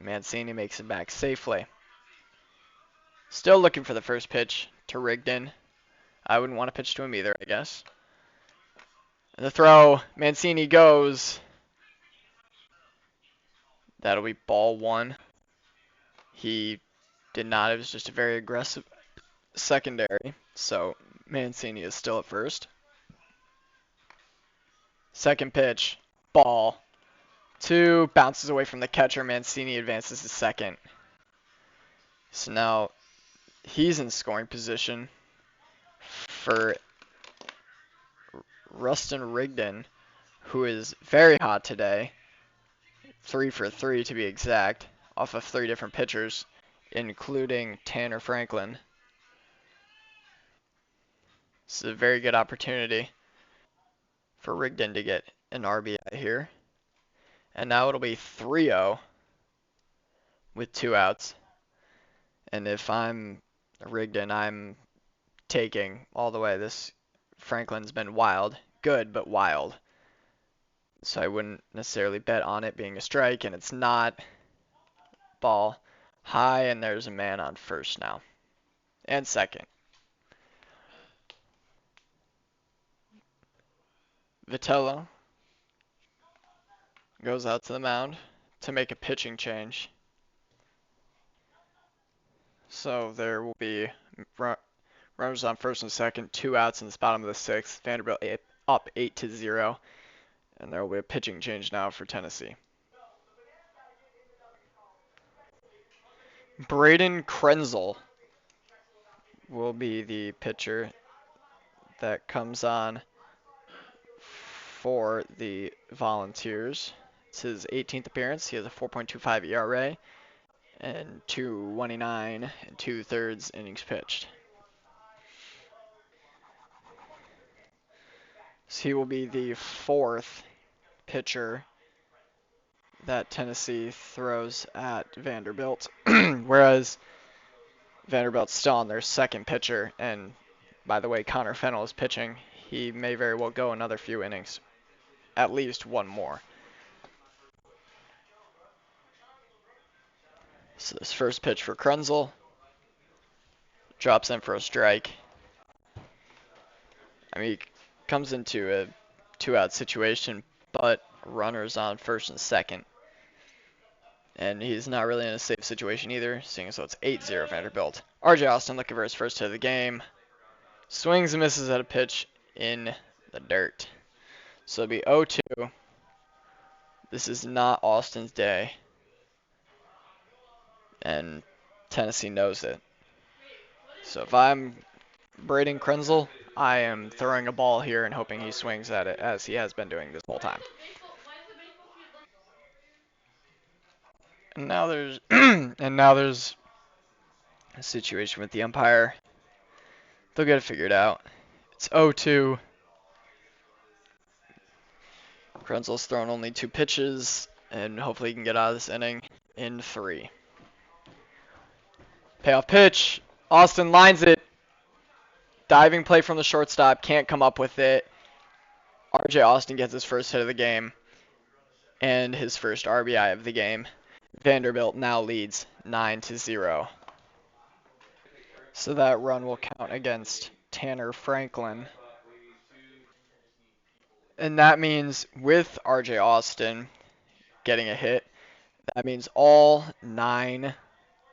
A: Mancini makes it back safely. Still looking for the first pitch to Rigdon. I wouldn't want to pitch to him either, I guess. And the throw, Mancini goes. That'll be ball one. He did not. It was just a very aggressive secondary. So Mancini is still at first. Second pitch, ball. Two, bounces away from the catcher. Mancini advances to second. So now he's in scoring position for Rustin Rigdon, who is very hot today. 3 for 3 to be exact, off of 3 different pitchers, including Tanner Franklin. This is a very good opportunity for Rigdon to get an RBI here. And now it'll be 3-0 with 2 outs. And if I'm Rigdon, I'm taking all the way. This Franklin's been wild. Good, but wild. So I wouldn't necessarily bet on it being a strike, and it's not. Ball high, and there's a man on first now. And second. Vitello goes out to the mound to make a pitching change. So there will be runners on first and second, 2 outs in the bottom of the sixth. Vanderbilt up 8-0, and there will be a pitching change now for Tennessee. Braden Krenzel will be the pitcher that comes on for the Volunteers. It's his 18th appearance. He has a 4.25 ERA and 2.29 and 2/3 innings pitched. So he will be the 4th pitcher that Tennessee throws at Vanderbilt, whereas Vanderbilt's still on their 2nd pitcher, and by the way Connor Fennell is pitching, he may very well go another few innings, at least one more. So this first pitch for Krenzel drops in for a strike. I mean, he comes into a 2-out situation, but runners on first and second. And he's not really in a safe situation either, seeing as though it's 8-0 Vanderbilt. RJ Austin looking for his first hit of the game. Swings and misses at a pitch in the dirt. So it'll be 0-2. This is not Austin's day. And Tennessee knows it. So if I'm Braden Krenzel, I am throwing a ball here and hoping he swings at it as he has been doing this whole time. And now there's a situation with the umpire. They'll get it figured out. It's 0-2. Krenzel's thrown only 2 pitches, and hopefully he can get out of this inning in 3. Payoff pitch. Austin lines it. Diving play from the shortstop. Can't come up with it. RJ Austin gets his first hit of the game and his first RBI of the game. Vanderbilt now leads 9-0. So that run will count against Tanner Franklin. And that means with RJ Austin getting a hit, that means all 9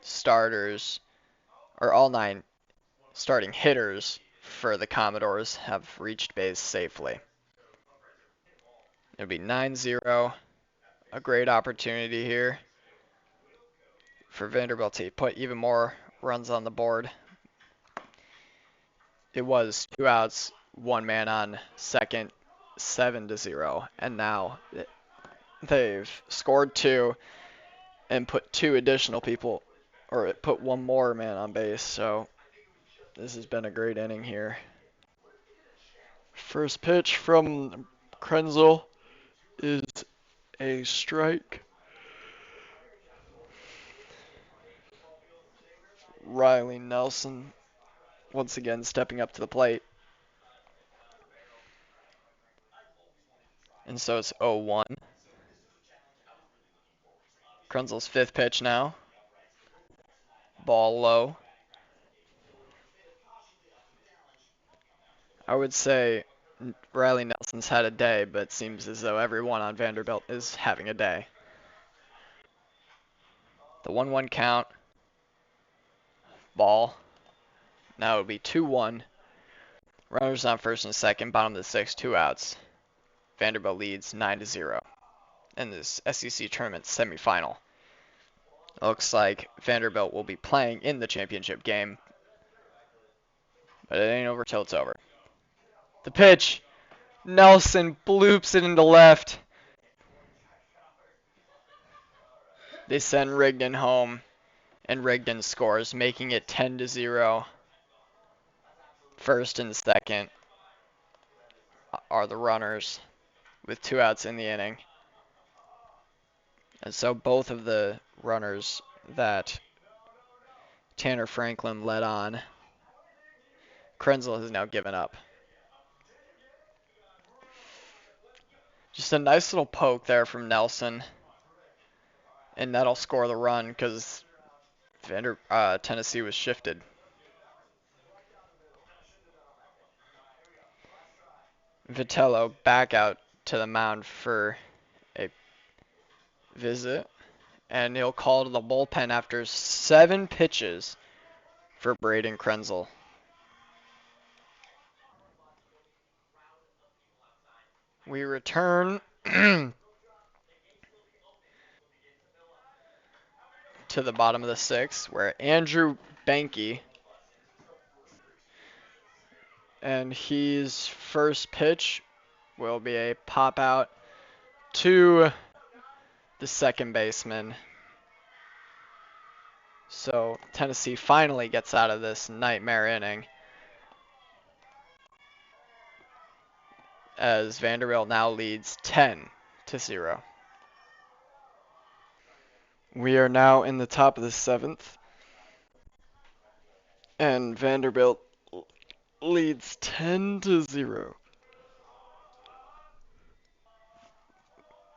A: starters, or all 9 starting hitters for the Commodores have reached base safely. It'll be 9-0. A great opportunity here for Vanderbilt to put even more runs on the board. It was 2 outs, 1 man on second, 7-0, and now they've scored 2 and put 2 additional people, or put 1 more man on base. So this has been a great inning here. First pitch from Krenzel is a strike. Riley Nelson once again stepping up to the plate. And so it's 0-1. Krenzel's 5th pitch now. Ball low. I would say Riley Nelson's had a day, but it seems as though everyone on Vanderbilt is having a day. The 1-1 count. Ball. Now it'll be 2-1. Runners on first and second, bottom of the sixth, 2 outs. Vanderbilt leads 9-0 in this SEC tournament semifinal. It looks like Vanderbilt will be playing in the championship game, but it ain't over till it's over. The pitch. Nelson bloops it into left. They send Rigdon home, and Rigdon scores, making it 10-0. First and second are the runners with 2 outs in the inning. And so both of the runners that Tanner Franklin led on, Krenzel has now given up. Just a nice little poke there from Nelson, and that'll score the run because Tennessee was shifted. Vitello back out to the mound for a visit, and he'll call to the bullpen after 7 pitches for Braden Krenzel. We return to the bottom of the 6th, where Andrew Banky, and his first pitch will be a pop out to the second baseman. So Tennessee finally gets out of this nightmare inning, as Vanderbilt now leads 10-0. We are now in the top of the 7th, and Vanderbilt leads 10-0.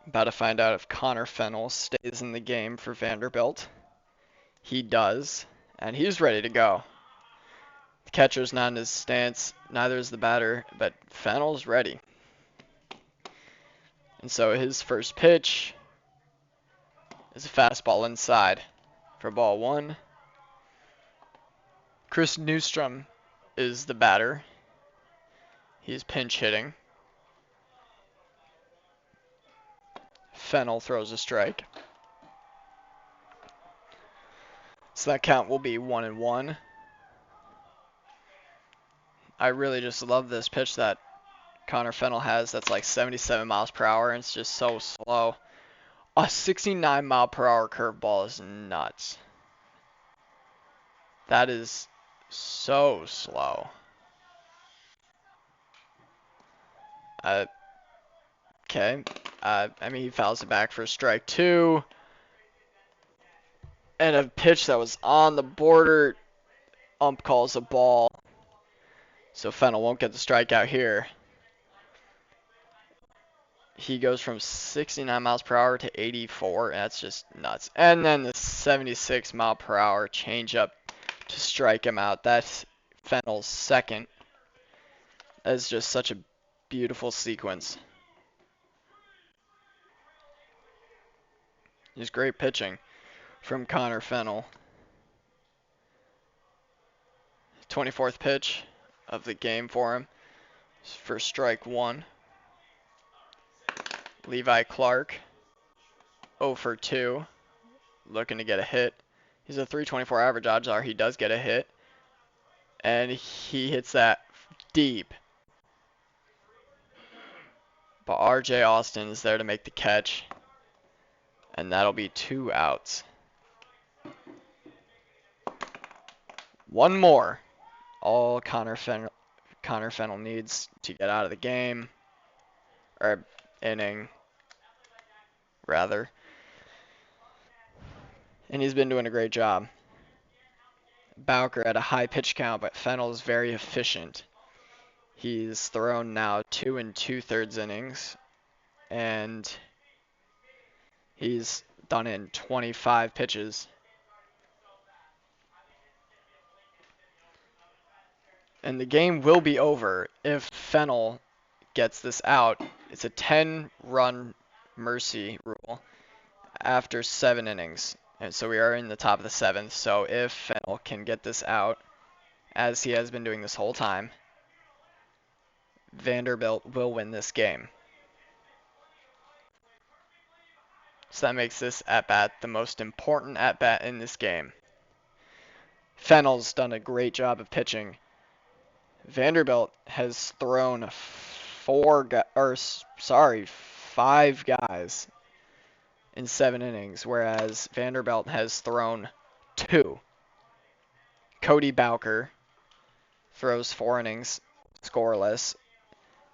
A: About to find out if Connor Fennell stays in the game for Vanderbilt. He does, and he's ready to go. The catcher's not in his stance, neither is the batter, but Fennell's ready. And so his first pitch is a fastball inside for ball 1. Chris Newstrom is the batter. He's pinch hitting. Fennell throws a strike. So that count will be 1-1. I really just love this pitch that Connor Fennell has. That's like 77 miles per hour, and it's just so slow. A 69 mile per hour curveball is nuts. That is so slow. Okay. I mean, he fouls it back for strike 2. And a pitch that was on the border, ump calls a ball. So Fennell won't get the strikeout here. He goes from 69 miles per hour to 84, and that's just nuts. And then the 76 mile per hour changeup to strike him out. That's Fennell's second. That is just such a beautiful sequence. Just great pitching from Connor Fennell. 24th pitch of the game for him for strike 1. Levi Clark, 0 for 2, looking to get a hit. He's a 324 average. Odds are he does get a hit. And he hits that deep. But RJ Austin is there to make the catch. And that'll be 2 outs. One more. All Connor Fennell needs to get out of the game. Or inning, rather. And he's been doing a great job. Bowker had a high pitch count, but Fennell is very efficient. He's thrown now 2 2/3 innings, and he's done it in 25 pitches. And the game will be over if Fennell gets this out. It's a 10-run mercy rule after 7 innings. And so we are in the top of the 7th. So if Fennel can get this out, as he has been doing this whole time, Vanderbilt will win this game. So that makes this at-bat the most important at-bat in this game. Fennel's done a great job of pitching. Vanderbilt has thrown 5 guys in 7 innings, whereas Vanderbilt has thrown 2. Cody Bowker throws 4 innings scoreless,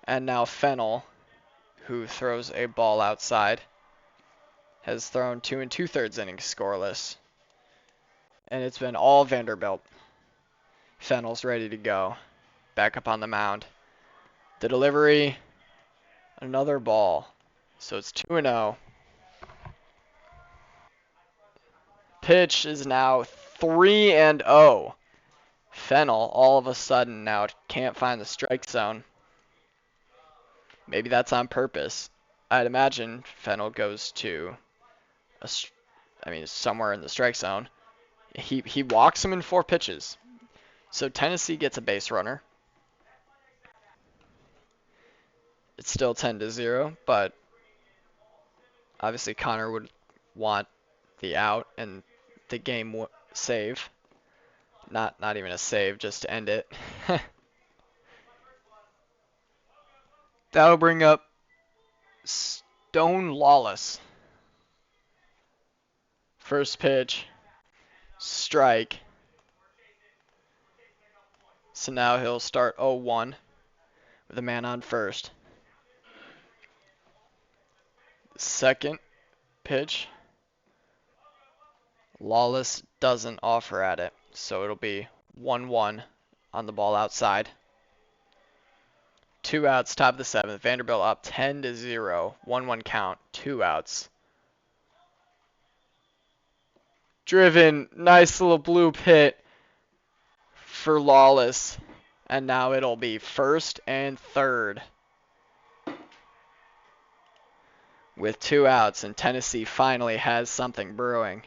A: and now Fennel, who throws a ball outside, has thrown 2 2/3 innings scoreless. And it's been all Vanderbilt. Fennel's ready to go. Back up on the mound. The delivery, another ball. So it's 2-0. Pitch is now 3-0. Fennel all of a sudden now can't find the strike zone. Maybe that's on purpose. I'd imagine Fennel goes to somewhere in the strike zone. He walks him in 4 pitches. So Tennessee gets a base runner. It's still 10-0, but obviously Connor would want the out and the game save. Not even a save, just to end it. That'll bring up Stone Lawless. First pitch, strike. So now he'll start 0-1 with a man on first. Second pitch, Lawless doesn't offer at it, so it'll be 1-1 on the ball outside. 2 outs, top of the 7th. Vanderbilt up 10-0. 1-1 count, 2 outs. Driven, nice little blue pit for Lawless. And now it'll be first and third. With 2 outs, and Tennessee finally has something brewing.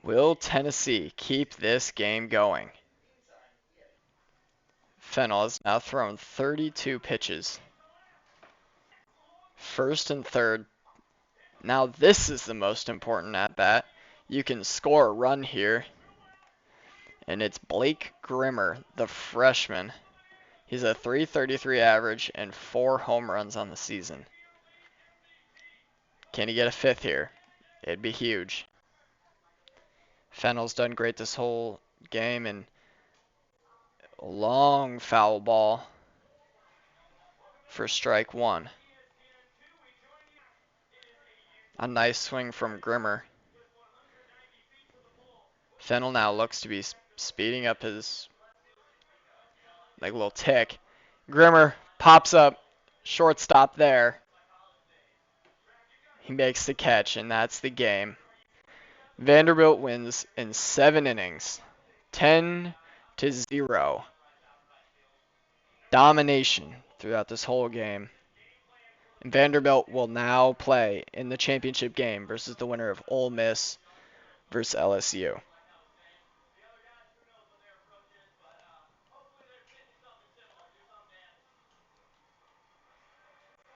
A: Will Tennessee keep this game going? Fennel has now thrown 32 pitches. First and third. Now this is the most important at-bat. You can score a run here. And it's Blake Grimmer, the freshman. He's a .333 average and 4 home runs on the season. Can he get a 5th here? It'd be huge. Fennel's done great this whole game, and a long foul ball for strike 1. A nice swing from Grimmer. Fennel now looks to be speeding up his little tick. Grimmer pops up, shortstop there. He makes the catch, and that's the game. Vanderbilt wins in 7 innings, 10-0. Domination throughout this whole game. And Vanderbilt will now play in the championship game versus the winner of Ole Miss versus LSU.